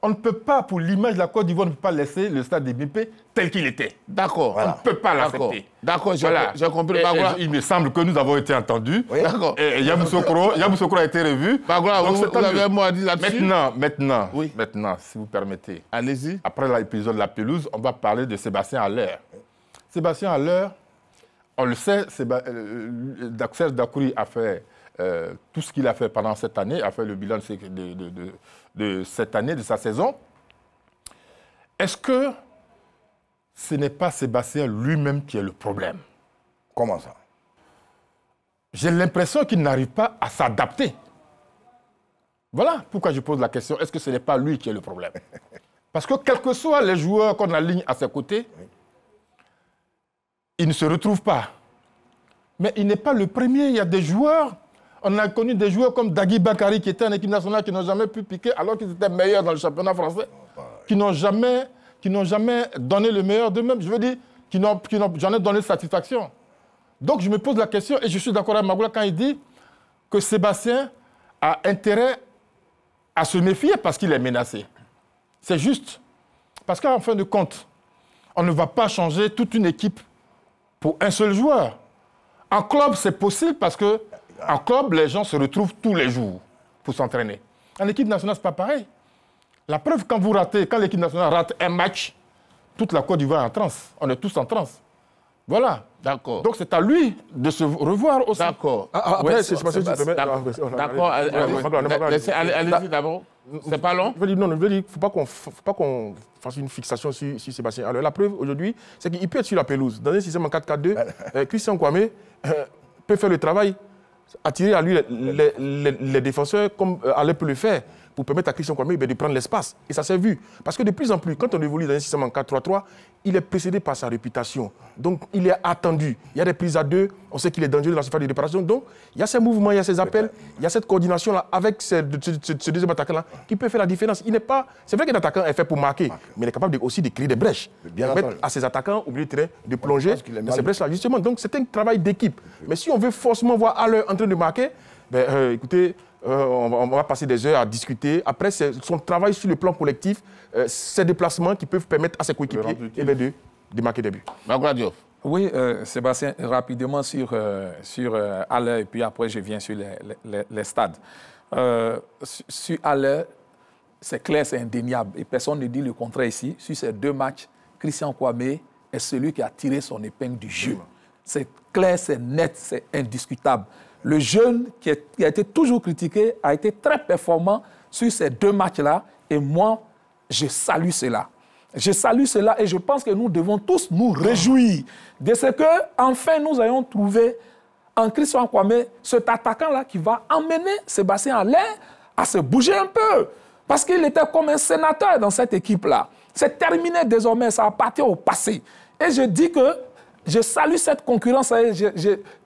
On ne peut pas, pour l'image de la Côte d'Ivoire, on ne peut pas laisser le stade des BP tel qu'il était. D'accord. Voilà. On ne peut pas l'accepter. D'accord, j'ai compris. Il me semble que nous avons été entendus. Oui. D'accord. Et Yamoussoukro a été revu. Vous avez un mot à dire là-dessus? Maintenant, si vous permettez. Allez-y. Après l'épisode de la pelouse, on va parler de Sébastien Haller. Sébastien Haller, on le sait, Serge Akouri a fait tout ce qu'il a fait pendant cette année, a fait le bilan de cette année, de sa saison. Est-ce que ce n'est pas Sébastien lui-même qui est le problème? Comment ça? J'ai l'impression qu'il n'arrive pas à s'adapter. Voilà pourquoi je pose la question, est-ce que ce n'est pas lui qui est le problème? Parce que quels que soient les joueurs qu'on aligne à ses côtés, il ne se retrouve pas. Mais il n'est pas le premier. Il y a des joueurs, on a connu des joueurs comme Dagui Bakary qui étaient en équipe nationale qui n'ont jamais pu piquer alors qu'ils étaient meilleurs dans le championnat français, qui n'ont jamais donné le meilleur d'eux-mêmes. Je veux dire, qui n'ont jamais donné satisfaction. Donc je me pose la question et je suis d'accord avec Magoula quand il dit que Sébastien a intérêt à se méfier parce qu'il est menacé. C'est juste. Parce qu'en fin de compte, on ne va pas changer toute une équipe pour un seul joueur. En club, c'est possible parce qu'en club, les gens se retrouvent tous les jours pour s'entraîner. En équipe nationale, ce n'est pas pareil. La preuve, quand l'équipe nationale rate un match, toute la Côte d'Ivoire est en transe. On est tous en transe. Voilà. D'accord. Donc c'est à lui de se revoir aussi. D'accord. Après, c'est pas D'accord. Allez-y d'abord. C'est pas long? Je veux dire, non, je veux dire, faut pas qu'on fasse une fixation sur Sébastien. Alors la preuve aujourd'hui, c'est qu'il peut être sur la pelouse. Dans un système en 4-4-2, Christian Kwame peut faire le travail, attirer à lui les défenseurs comme Alain peut le faire, pour permettre à Christian Kwame de prendre l'espace. Et ça s'est vu. Parce que de plus en plus, quand on évolue dans un système en 4-3-3, il est précédé par sa réputation. Donc, il est attendu. Il y a des prises à deux. On sait qu'il est dangereux dans la surface de réparation. Donc, il y a ces mouvements, il y a ces appels, il y a cette coordination-là avec ce deuxième attaquant-là qui peut faire la différence. Il n'est pas... C'est vrai qu'un attaquant est fait pour marquer, mais il est capable aussi de créer des brèches. Permettre à ses attaquants, au milieu de terrain, de plonger dans ces brèches-là. Justement, donc c'est un travail d'équipe. Mais si on veut forcément voir Alain en train de marquer, ben, écoutez... on va passer des heures à discuter. Après, c'est son travail sur le plan collectif, ces déplacements qui peuvent permettre à ses coéquipiers de marquer des buts. Oui, Sébastien, rapidement sur Haller, et puis après je viens sur les stades. Sur Haller, c'est clair, c'est indéniable, et personne ne dit le contraire ici. Sur ces deux matchs, Christian Kwame est celui qui a tiré son épingle du jeu. C'est clair, c'est net, c'est indiscutable. Le jeune qui a été toujours critiqué a été très performant sur ces deux matchs-là. Et moi, je salue cela. Je salue cela et je pense que nous devons tous nous réjouir de ce qu'enfin nous ayons trouvé en Christian Kwame cet attaquant-là qui va emmener Sébastien Haller à se bouger un peu. Parce qu'il était comme un sénateur dans cette équipe-là. C'est terminé désormais, ça appartient au passé. Et je dis que je salue cette concurrence et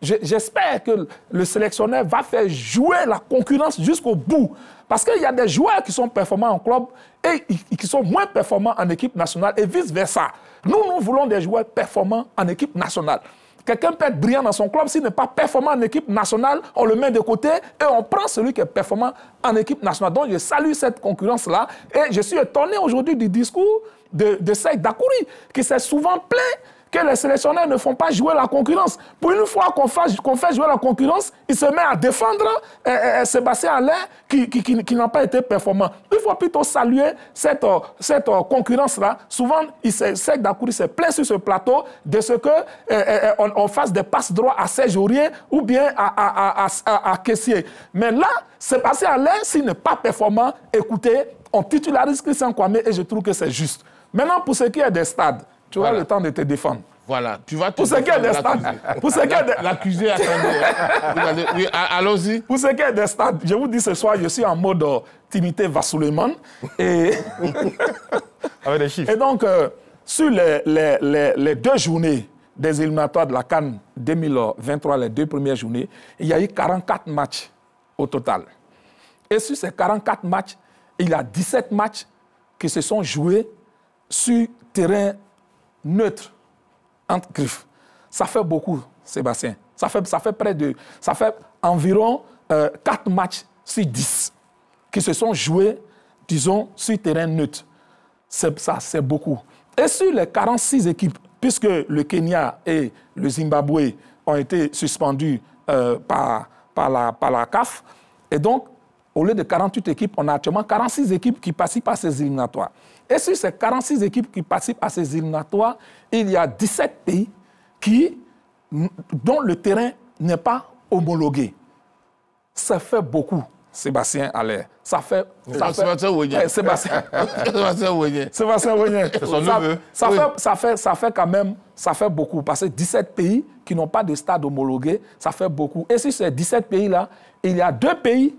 j'espère que le sélectionneur va faire jouer la concurrence jusqu'au bout. Parce qu'il y a des joueurs qui sont performants en club et qui sont moins performants en équipe nationale et vice-versa. Nous voulons des joueurs performants en équipe nationale. Quelqu'un peut être brillant dans son club, s'il n'est pas performant en équipe nationale, on le met de côté et on prend celui qui est performant en équipe nationale. Donc je salue cette concurrence-là et je suis étonné aujourd'hui du discours de Seyd Dakouri qui s'est souvent plaint que les sélectionneurs ne font pas jouer la concurrence. Pour une fois qu'on fait jouer la concurrence, il se met à défendre Sébastien Haller qui n'a pas été performant. Il faut plutôt saluer cette concurrence-là. Souvent, Seyd Dakouri se plaint sur ce plateau de ce qu'on fasse des passes droits à Serge Aurier ou bien à Kessié. Mais là, Sébastien Haller, s'il n'est pas performant, écoutez, on titularise Christian Kwame et je trouve que c'est juste. Maintenant, pour ce qui est des stades, tu auras le temps de te défendre. Voilà, tu vas te pour ce qui est des stades. L'accusé, attendez. Oui, allons-y. Pour ce qui est des stades, je vous dis ce soir, je suis en mode Timité Vassouleman. Et avec des chiffres. Et donc, sur les deux journées des éliminatoires de la CAN 2023, les deux premières journées, il y a eu 44 matchs au total. Et sur ces 44 matchs, il y a 17 matchs qui se sont joués sur terrain neutre, entre griffes. Ça fait beaucoup, Sébastien. Ça fait environ 4 matchs sur 10 qui se sont joués, disons, sur terrain neutre. C'est beaucoup. Et sur les 46 équipes, puisque le Kenya et le Zimbabwe ont été suspendus par la CAF, et donc, au lieu de 48 équipes, on a actuellement 46 équipes qui participent à ces éliminatoires. Et sur ces 46 équipes qui participent à ces éliminatoires, il y a 17 pays dont le terrain n'est pas homologué. Ça fait beaucoup, Sébastien Haller. Sébastien Wogné. C'est son neveu. Ça fait quand même, ça fait beaucoup. Parce que 17 pays qui n'ont pas de stade homologué, ça fait beaucoup. Et sur ces 17 pays-là, il y a 2 pays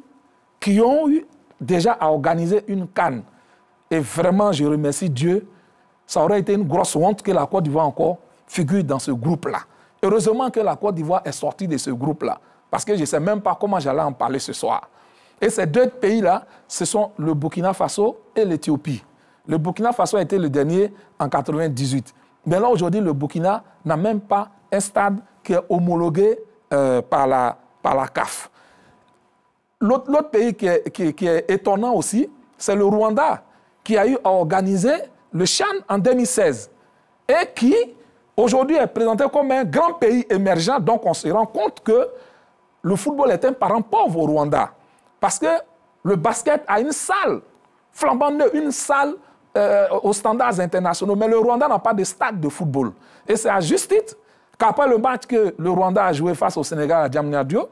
qui ont eu déjà à organiser une CAN. Et vraiment, je remercie Dieu. Ça aurait été une grosse honte que la Côte d'Ivoire encore figure dans ce groupe-là. Heureusement que la Côte d'Ivoire est sortie de ce groupe-là. Parce que je ne sais même pas comment j'allais en parler ce soir. Et ces deux pays-là, ce sont le Burkina Faso et l'Éthiopie. Le Burkina Faso a été le dernier en 1998. Mais là, aujourd'hui, le Burkina n'a même pas un stade qui est homologué par la CAF. L'autre pays qui est étonnant aussi, c'est le Rwanda, qui a eu à organiser le CHAN en 2016 et qui, aujourd'hui, est présenté comme un grand pays émergent. Donc, on se rend compte que le football est un parent pauvre au Rwanda. Parce que le basket a une salle flambant neuve, une salle aux standards internationaux. Mais le Rwanda n'a pas de stade de football. Et c'est à juste titre qu'après le match que le Rwanda a joué face au Sénégal à Diamniadio,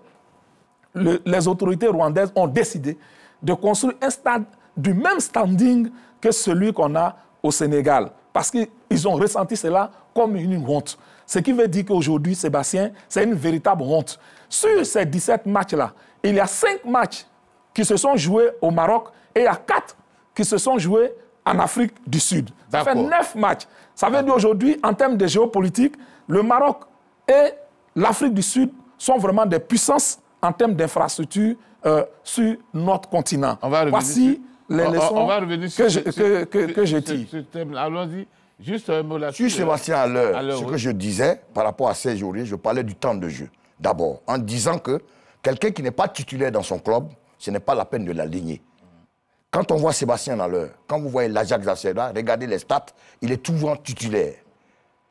les autorités rwandaises ont décidé de construire un stade du même standing que celui qu'on a au Sénégal. Parce qu'ils ont ressenti cela comme une honte. Ce qui veut dire qu'aujourd'hui, Sébastien, c'est une véritable honte. Sur ces 17 matchs-là, il y a 5 matchs qui se sont joués au Maroc et il y a 4 qui se sont joués en Afrique du Sud. Ça fait 9 matchs. Ça veut dire aujourd'hui, en termes de géopolitique, le Maroc et l'Afrique du Sud sont vraiment des puissances en termes d'infrastructures sur notre continent. Voici les leçons que je tire. Allons-y. Juste un mot là-dessus. Sur Sébastien, à l'heure, ce que je disais par rapport à Serge Aurier, je parlais du temps de jeu. D'abord, en disant que quelqu'un qui n'est pas titulaire dans son club, ce n'est pas la peine de l'aligner. Quand on voit Sébastien à l'heure, quand vous voyez l'Ajax d'Amsterdam, regardez les stats, il est toujours titulaire,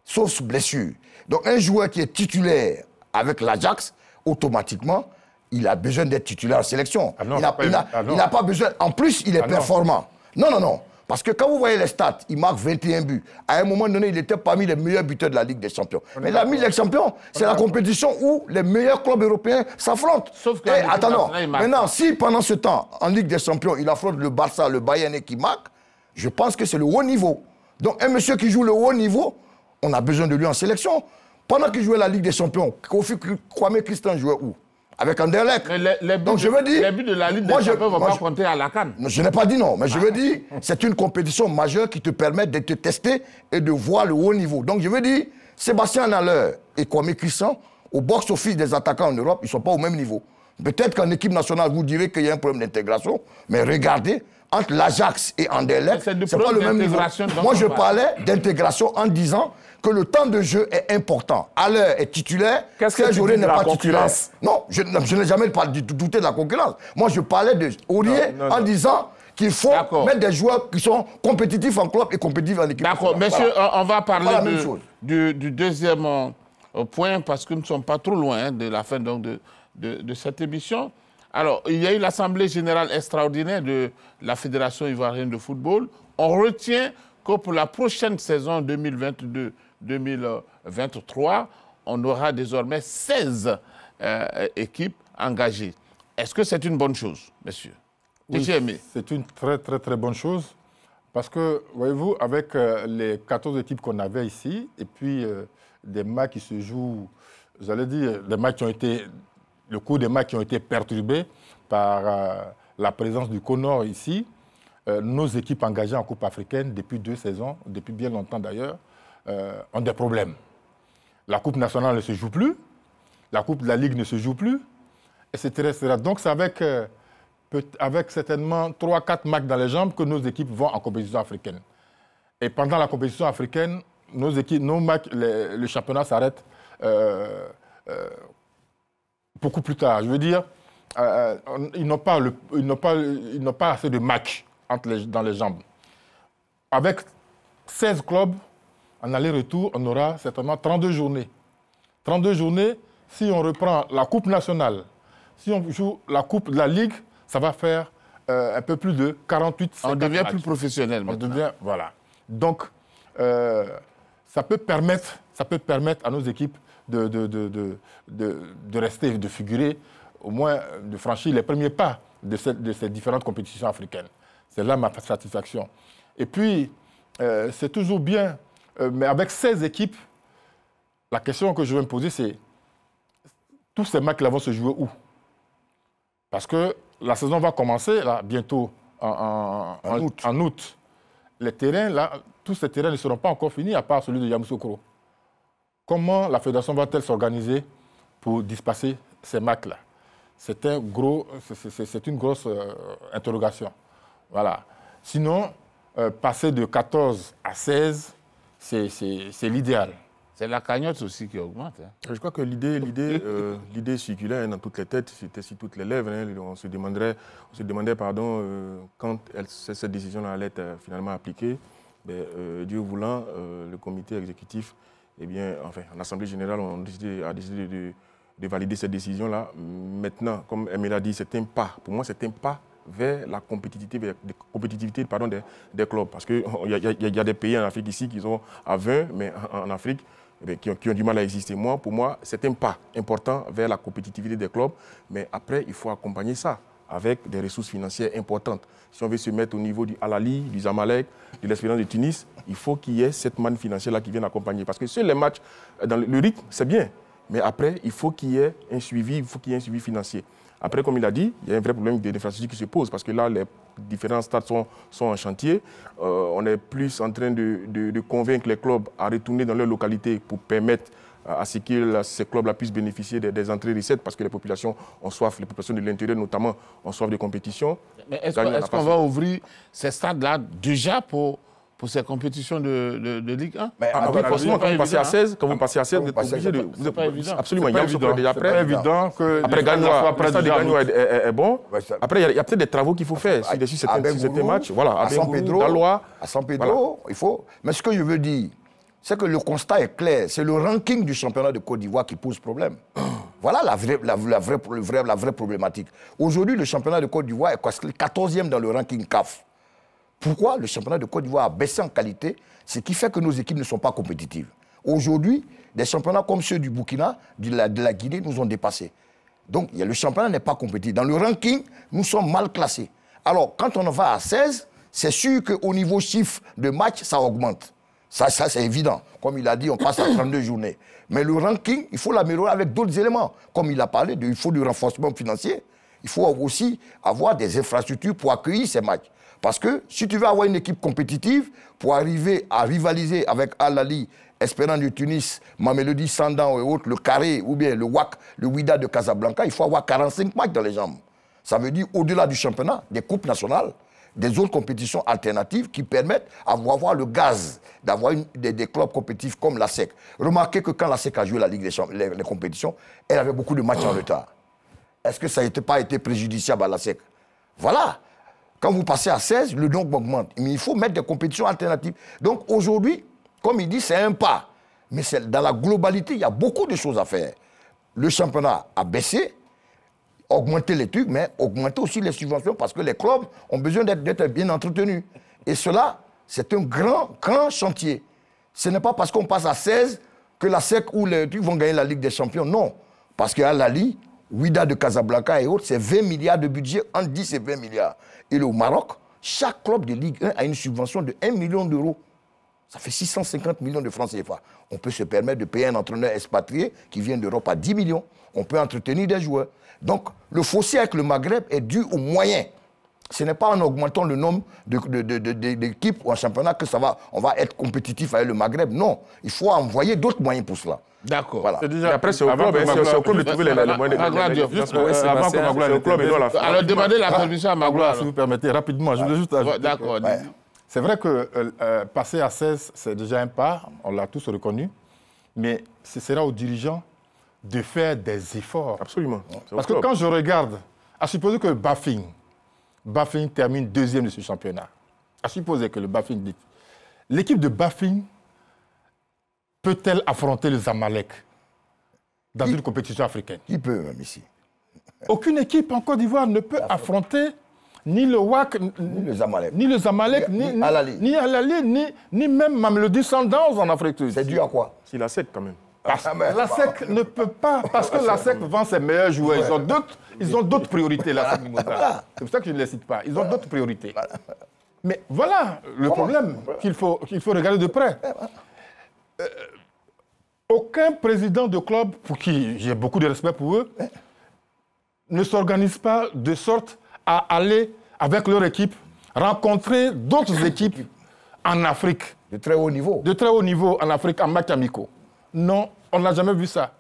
sauf sous blessure. Donc un joueur qui est titulaire avec l'Ajax, automatiquement, il a besoin d'être titulaire en sélection. Ah non, il n'a pas besoin. En plus, il est performant. Non. Parce que quand vous voyez les stats, il marque 21 buts. À un moment donné, il était parmi les meilleurs buteurs de la Ligue des Champions. Mais la Ligue des Champions, c'est la compétition où les meilleurs clubs européens s'affrontent. Sauf que attends, maintenant, si pendant ce temps, en Ligue des Champions, il affronte le Barça, le Bayern et qui marque, je pense que c'est le haut niveau. Donc un monsieur qui joue le haut niveau, on a besoin de lui en sélection. Pendant qu'il jouait la Ligue des Champions, Kwame Christian jouait où? Avec Anderlecht. Donc je veux dire, les buts de la Ligue des Champions ne vont pas compter à la CAN. Je n'ai pas dit non, mais je veux dire, c'est une compétition majeure qui te permet de te tester et de voir le haut niveau. Donc je veux dire, Sébastien Haller et Kwame Christian, au box-office des attaquants en Europe, ils ne sont pas au même niveau. Peut-être qu'en équipe nationale, vous direz qu'il y a un problème d'intégration, mais regardez, entre l'Ajax et Anderlecht, c'est pas le même niveau. Moi, je parlais d'intégration en disant que le temps de jeu est important. Haller est titulaire, Serge Aurier n'est pas titulaire. Non, je n'ai jamais douté de la concurrence. Moi, je parlais de Aurier en disant qu'il faut mettre des joueurs qui sont compétitifs en club et compétitifs en équipe. D'accord, messieurs, on va parler du deuxième point parce que nous ne sommes pas trop loin de la fin donc, de cette émission. Alors, il y a eu l'Assemblée générale extraordinaire de la Fédération ivoirienne de football. On retient que pour la prochaine saison 2022-2023, on aura désormais 16 équipes engagées. Est-ce que c'est une bonne chose, messieurs? Oui, c'est une très, très, très bonne chose. Parce que, voyez-vous, avec les 14 équipes qu'on avait ici, et puis des matchs qui se jouent, j'allais dire, des matchs qui ont été... Le cours des matchs qui ont été perturbés par la présence du CONOR ici, nos équipes engagées en Coupe africaine depuis 2 saisons, depuis bien longtemps d'ailleurs, ont des problèmes. La Coupe nationale ne se joue plus, la Coupe de la Ligue ne se joue plus, etc. etc. Donc c'est avec certainement 3-4 matchs dans les jambes que nos équipes vont en compétition africaine. Et pendant la compétition africaine, nos matchs, le championnat s'arrête beaucoup plus tard. Je veux dire, ils n'ont pas assez de matchs dans les jambes. Avec 16 clubs, en aller-retour, on aura certainement 32 journées. 32 journées, si on reprend la Coupe nationale, si on joue la Coupe de la Ligue, ça va faire un peu plus de 48 On devient matchs. Plus professionnel maintenant. Voilà. Donc, ça peut permettre à nos équipes de rester, de figurer, au moins de franchir les premiers pas de ces différentes compétitions africaines. C'est là ma satisfaction. Et puis, c'est toujours bien, mais avec 16 équipes, la question que je vais me poser, c'est tous ces matchs-là vont se jouer où? Parce que la saison va commencer là, bientôt, en août. Les terrains, là, tous ces terrains ne seront pas encore finis, à part celui de Yamoussoukro. Comment la fédération va-t-elle s'organiser pour disperser ces matchs-là? C'est une grosse interrogation. Voilà. Sinon, passer de 14 à 16, c'est l'idéal. C'est la cagnotte aussi qui augmente. Hein. Je crois que l'idée circulaire dans toutes les têtes, c'était sur toutes les lèvres. Hein. On se demandait quand cette décision allait être finalement appliquée. Dieu voulant, le comité exécutif, en Assemblée générale, a décidé de valider cette décision-là. Maintenant, comme Emile a dit, c'est un pas. Pour moi, c'est un pas vers la compétitivité des clubs. Parce qu'il y a des pays en Afrique ici qui sont à 20, mais en Afrique, qui ont du mal à exister. Pour moi, c'est un pas important vers la compétitivité des clubs. Mais après, il faut accompagner ça avec des ressources financières importantes. Si on veut se mettre au niveau du Al-Ahly, du Zamalek, de l'Espérance de Tunis, il faut qu'il y ait cette manne financière-là qui vienne accompagner. Parce que sur les matchs, dans le rythme, c'est bien. Mais après, il faut qu'il y ait un suivi, financier. Après, comme il a dit, il y a un vrai problème d'infrastructure qui se pose parce que là, les différents stades sont en chantier. On est plus en train de convaincre les clubs à retourner dans leur localité pour permettre à ce que ces clubs-là puissent bénéficier des entrées recettes parce que les populations ont soif, les populations de l'intérieur notamment ont soif de compétition. Mais est-ce qu'on va ouvrir ces stades-là déjà pour ces compétitions de Ligue 1? Forcément, quand vous passez à 16, vous êtes obligé de... C'est pas évident. Absolument, il y a déjà prêt. C'est pas évident que... Après, le stade de Gagnoa est bon. Après, il y a peut-être des travaux qu'il faut faire sur certains matchs. Voilà, à San Pedro, à San Pedro, il faut... Mais ce que je veux dire, c'est que le constat est clair. C'est le ranking du championnat de Côte d'Ivoire qui pose problème. Voilà la vraie problématique. Aujourd'hui, le championnat de Côte d'Ivoire est 14e dans le ranking CAF. Pourquoi le championnat de Côte d'Ivoire a baissé en qualité? Ce qui fait que nos équipes ne sont pas compétitives. Aujourd'hui, des championnats comme ceux du Burkina, de la Guinée, nous ont dépassés. Donc, le championnat n'est pas compétitif. Dans le ranking, nous sommes mal classés. Alors, quand on va à 16, c'est sûr qu'au niveau chiffre de match, ça augmente. Ça c'est évident. Comme il a dit, on passe à 32 journées. Mais le ranking, il faut l'améliorer avec d'autres éléments. Comme il a parlé, il faut du renforcement financier. Il faut aussi avoir des infrastructures pour accueillir ces matchs. Parce que si tu veux avoir une équipe compétitive, pour arriver à rivaliser avec Al-Ahly, Espérance de Tunis, Mamelodi, Sandan et autres, le Carré ou bien le WAC, le Wydad de Casablanca, il faut avoir 45 matchs dans les jambes. Ça veut dire au-delà du championnat, des coupes nationales, des autres compétitions alternatives qui permettent d'avoir le gaz, d'avoir des clubs compétitifs comme la SEC. Remarquez que quand la SEC a joué la Ligue des Champions, les compétitions, elle avait beaucoup de matchs en retard. Est-ce que ça n'a pas été préjudiciable à la SEC? Voilà. Quand vous passez à 16, le nombre augmente. Mais il faut mettre des compétitions alternatives. Donc aujourd'hui, comme il dit, c'est un pas. Mais dans la globalité, il y a beaucoup de choses à faire. Le championnat a baissé, augmenter les trucs, mais augmenter aussi les subventions parce que les clubs ont besoin d'être bien entretenus. Et cela, c'est un grand chantier. Ce n'est pas parce qu'on passe à 16 que la SEC ou les trucs vont gagner la Ligue des Champions. Non. Parce qu'à l'Ali, Wydad de Casablanca et autres, c'est 20 milliards de budget, entre 10 et 20 milliards. Et au Maroc, chaque club de Ligue 1 a une subvention de 1 million d'euros. Ça fait 650 millions de francs CFA. On peut se permettre de payer un entraîneur expatrié qui vient d'Europe à 10 millions. On peut entretenir des joueurs. Donc, le fossé avec le Maghreb est dû aux moyens. Ce n'est pas en augmentant le nombre d'équipes ou en championnat que on va être compétitif avec le Maghreb. Non, il faut envoyer d'autres moyens pour cela. D'accord. Voilà. Après, c'est au club de trouver les moyens de... Alors, demandez la permission à Magloire. Si vous permettez, rapidement, je voulais juste ajouter. D'accord. C'est vrai que passer à 16, c'est déjà un pas, on l'a tous reconnu, mais ce sera aux dirigeants de faire des efforts. Absolument. Parce que quand je regarde, à supposer que Bafing termine deuxième de ce championnat, à supposer que le Bafing... L'équipe de Bafing peut-elle affronter le Zamalek dans une compétition africaine? Qui peut, même ici? Aucune équipe en Côte d'Ivoire ne peut affronter ni le WAC, ni le Zamalek, ni Al-Ahly, ni même Mamelodi Sundowns en Afrique. C'est dû à quoi? C'est la SEC quand même. La SEC ne peut pas, parce que la SEC vend ses meilleurs joueurs. Ils ont d'autres priorités, la SEC. C'est pour ça que je ne les cite pas. Ils ont d'autres priorités. Mais voilà le problème qu'il faut regarder de près. Aucun président de club, pour qui j'ai beaucoup de respect pour eux, ne s'organisent pas de sorte à aller avec leur équipe rencontrer d'autres équipes en Afrique. De très haut niveau. De très haut niveau en Afrique, en match amicaux. Non, on n'a jamais vu ça.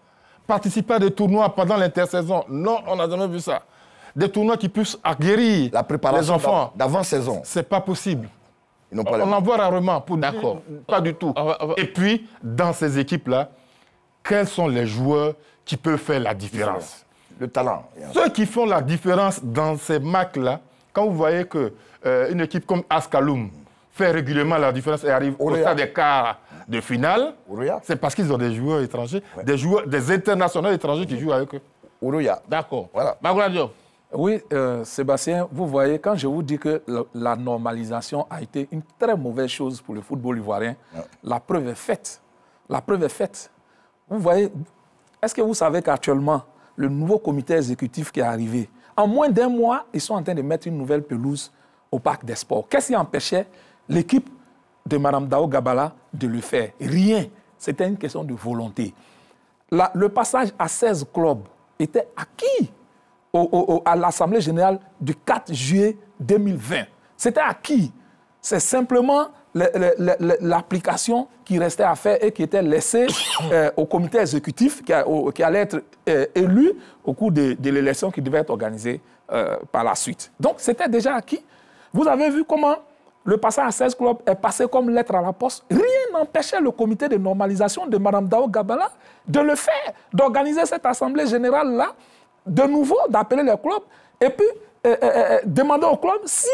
Participer à des tournois pendant l'intersaison. Non, on n'a jamais vu ça. Des tournois qui puissent aguerrir la préparation les enfants. D'avant-saison. C'est pas possible. Ils n'ont pas on en voit rarement. D'accord. Pas du tout. Et puis, dans ces équipes-là, quels sont les joueurs qui peuvent faire la différence? Le talent. Ceux qui font la différence dans ces matchs-là, quand vous voyez qu'une équipe comme Askaloum fait régulièrement la différence et arrive au stade des quarts de finale, c'est parce qu'ils ont des joueurs étrangers, des internationaux étrangers qui jouent avec eux. D'accord. Voilà. Magladio. Oui, Sébastien, vous voyez, quand je vous dis que la normalisation a été une très mauvaise chose pour le football ivoirien, la preuve est faite. La preuve est faite. Vous voyez, est-ce que vous savez qu'actuellement, le nouveau comité exécutif qui est arrivé, en moins d'un mois, ils sont en train de mettre une nouvelle pelouse au Parc des Sports. Qu'est-ce qui empêchait l'équipe de Mme Dao Gabala de le faire? Rien. C'était une question de volonté. Le passage à 16 clubs était acquis à l'Assemblée générale du 4 juillet 2020. C'était acquis. C'est simplement l'application qui restait à faire et qui était laissée au comité exécutif qui allait être élu au cours de l'élection qui devait être organisée par la suite. Donc, c'était déjà acquis. Vous avez vu comment le passage à 16 clubs est passé comme lettre à la poste. Rien n'empêchait le comité de normalisation de Mme Dao Gabala de le faire, d'organiser cette assemblée générale-là, de nouveau, d'appeler les clubs, et puis demander aux clubs si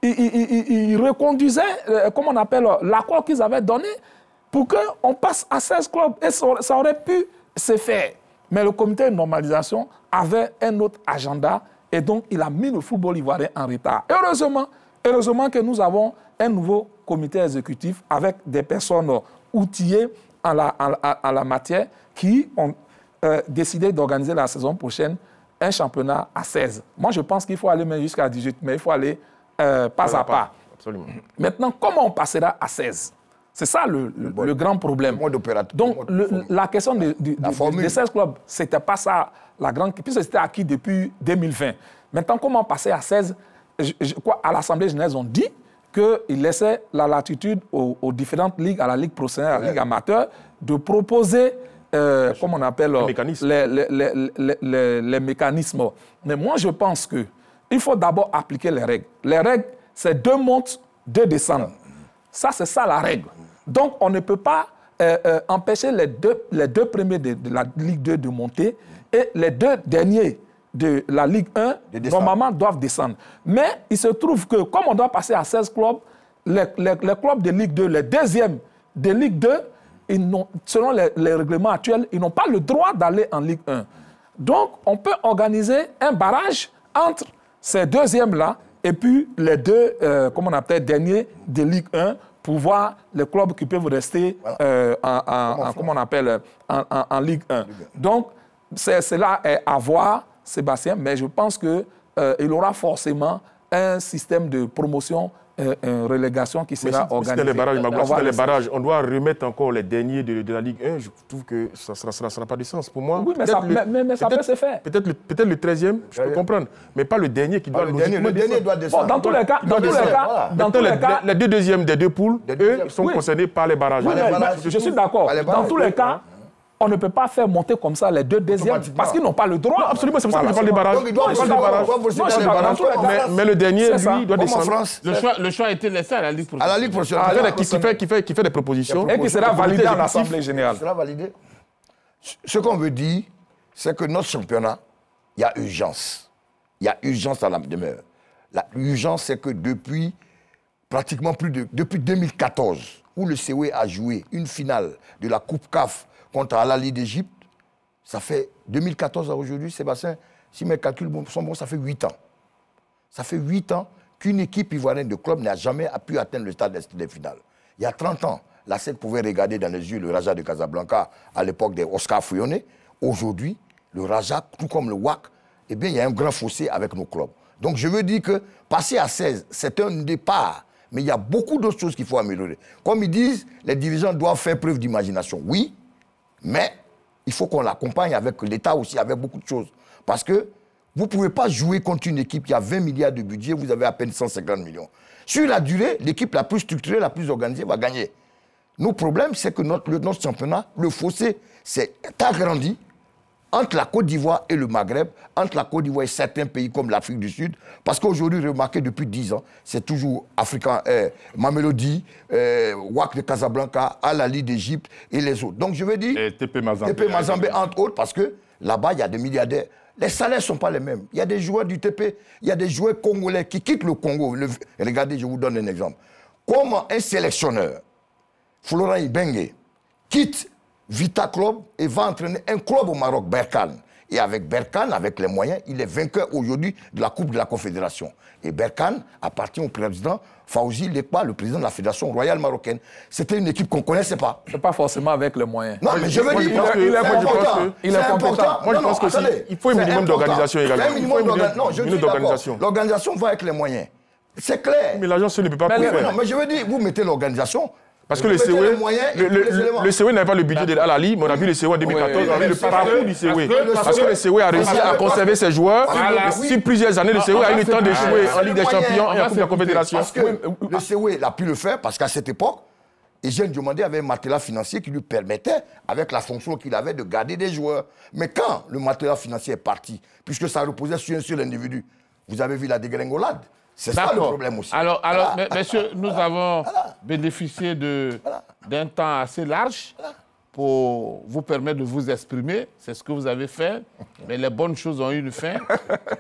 ils reconduisaient, comment on appelle, l'accord qu'ils avaient donné pour qu'on passe à 16 clubs. Et ça aurait pu se faire. Mais le comité de normalisation avait un autre agenda et donc il a mis le football ivoirien en retard. Heureusement que nous avons un nouveau comité exécutif avec des personnes outillées en la matière qui ont décidé d'organiser la saison prochaine un championnat à 16. Moi, je pense qu'il faut aller même jusqu'à 18, mais il faut aller pas à pas. Absolument. Maintenant, comment on passera à 16? C'est ça le grand problème. Donc, la question des 16 clubs, ce n'était pas ça la grande... Puisque c'était acquis depuis 2020. Maintenant, comment passer à 16? À l'Assemblée générale, ils ont dit qu'ils laissaient la latitude aux différentes ligues, à la Ligue professionnelle, à la Ligue amateur, de proposer, comment on appelle, les mécanismes. Mais moi, je pense qu'il faut d'abord appliquer les règles. Les règles, c'est 2 montes, 2 descentes. Ça, c'est ça la règle. Donc, on ne peut pas empêcher les deux premiers de la Ligue 2 de monter et les 2 derniers de la Ligue 1, normalement, doivent descendre. Mais il se trouve que, comme on doit passer à 16 clubs, les clubs de Ligue 2, les deuxièmes de Ligue 2, selon les règlements actuels, ils n'ont pas le droit d'aller en Ligue 1. Donc, on peut organiser un barrage entre ces deuxièmes-là et puis les 2, comment on appelle, derniers de Ligue 1 pour voir les clubs qui peuvent rester comment on appelle, en Ligue 1. Donc, cela est à voir, Sébastien, mais je pense qu'il aura forcément un système de promotion, une relégation qui sera organisée. Les barrages, on doit remettre encore les derniers de la Ligue 1. Je trouve que ça n'a pas de sens. Pour moi, oui, mais ça peut se faire. Peut-être le 13e, je peux comprendre, mais pas le dernier qui doit le dernier doit descendre. Bon, dans tous les cas, les 2 deuxièmes des 2 poules, eux, sont concernés par les barrages. Oui, je suis d'accord. Dans tous les cas, on ne peut pas faire monter comme ça les 2 deuxièmes parce qu'ils n'ont pas le droit. Absolument, c'est pour ça que je parle des barrages. Donc, ils doivent les barrages. Mais le dernier, lui, doit descendre. Le choix a été laissé à la Ligue professionnelle. À la Ligue professionnelle. Qui fait des propositions. Et qui sera validé en Assemblée générale. Sera validé. Ce qu'on veut dire, c'est que notre championnat, il y a urgence. Il y a urgence à la demeure. L'urgence, c'est que depuis pratiquement depuis 2014, où le COE a joué une finale de la Coupe CAF contre Al Ahly d'Égypte, ça fait 2014 à aujourd'hui, Sébastien, si mes calculs sont bons, ça fait 8 ans. Ça fait 8 ans qu'une équipe ivoirienne de club n'a jamais pu atteindre le stade des finales. Il y a 30 ans, la SEC pouvait regarder dans les yeux le Raja de Casablanca à l'époque des Oscar Fouillonné. Aujourd'hui, le Raja, tout comme le WAC, eh bien, il y a un grand fossé avec nos clubs. Donc je veux dire que passer à 16, c'est un départ. Mais il y a beaucoup d'autres choses qu'il faut améliorer. Comme ils disent, les dirigeants doivent faire preuve d'imagination. Oui, mais il faut qu'on l'accompagne avec l'État aussi, avec beaucoup de choses. Parce que Vous ne pouvez pas jouer contre une équipe qui a 20 milliards de budget, vous avez à peine 150 millions. Sur la durée, l'équipe la plus structurée, la plus organisée va gagner. Nos problèmes, c'est que notre championnat, le fossé s'est agrandi entre la Côte d'Ivoire et le Maghreb, entre la Côte d'Ivoire et certains pays comme l'Afrique du Sud, parce qu'aujourd'hui, remarquez, depuis 10 ans, c'est toujours Africain, Mamelodi, WAC de Casablanca, Al Ahly d'Égypte et les autres. Donc je veux dire, et TP Mazembe. TP Mazembe entre autres, parce que là-bas, il y a des milliardaires. Les salaires ne sont pas les mêmes. Il y a des joueurs du TP, il y a des joueurs congolais qui quittent le Congo. Regardez, je vous donne un exemple. Comment un sélectionneur, Florent Ibenge, quitte Vita Club et va entraîner un club au Maroc, Berkane. Et avec Berkane, avec les moyens, il est vainqueur aujourd'hui de la Coupe de la Confédération. Et Berkane appartient au président Fawzi Lekba, le président de la Fédération royale marocaine. C'était une équipe qu'on ne connaissait pas. C'est pas forcément avec les moyens. Non, mais je veux dire, il est compétent. Moi, je pense qu'il faut un minimum d'organisation également. Un minimum d'organisation. Non, je suis d'accord. L'organisation va avec les moyens. C'est clair. Mais l'agence ne peut pas tout faire. Non, mais je veux dire, vous mettez l'organisation. Parce que le COE n'avait pas le budget de Al Ahly, mais on a vu le COE en 2014, on a vu le parcours du COE. Parce que le COE a réussi à conserver ses joueurs. Si plusieurs années, le COE a eu le temps de jouer en Ligue des Champions et en Coupe de la Confédération. Parce que le COE a pu le faire, parce qu'à cette époque, Eugène Diomandé avait un matelas financier qui lui permettait, avec la fonction qu'il avait, de garder des joueurs. Mais quand le matelas financier est parti, puisque ça reposait sur un seul individu, vous avez vu la dégringolade. C'est ça le problème aussi. Alors messieurs, nous avons bénéficié d'un temps assez large pour vous permettre de vous exprimer. C'est ce que vous avez fait. Mais les bonnes choses ont une fin.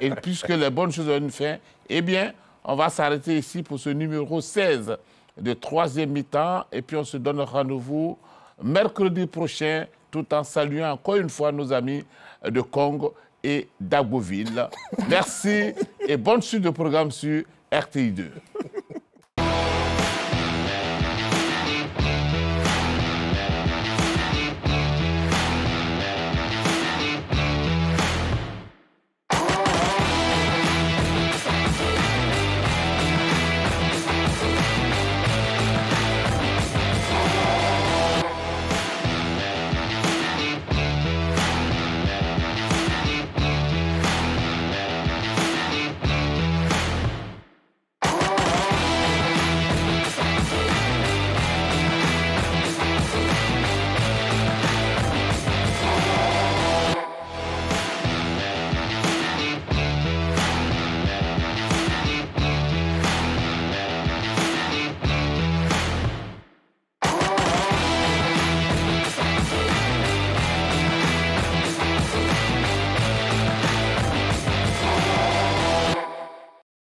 Et puisque les bonnes choses ont une fin, eh bien, on va s'arrêter ici pour ce numéro 16 de 3e mi-temps. Et puis, on se donne rendez-vous mercredi prochain, tout en saluant encore une fois nos amis de Congo et d'Agboville. Merci et bonne suite de programme sur RTI2.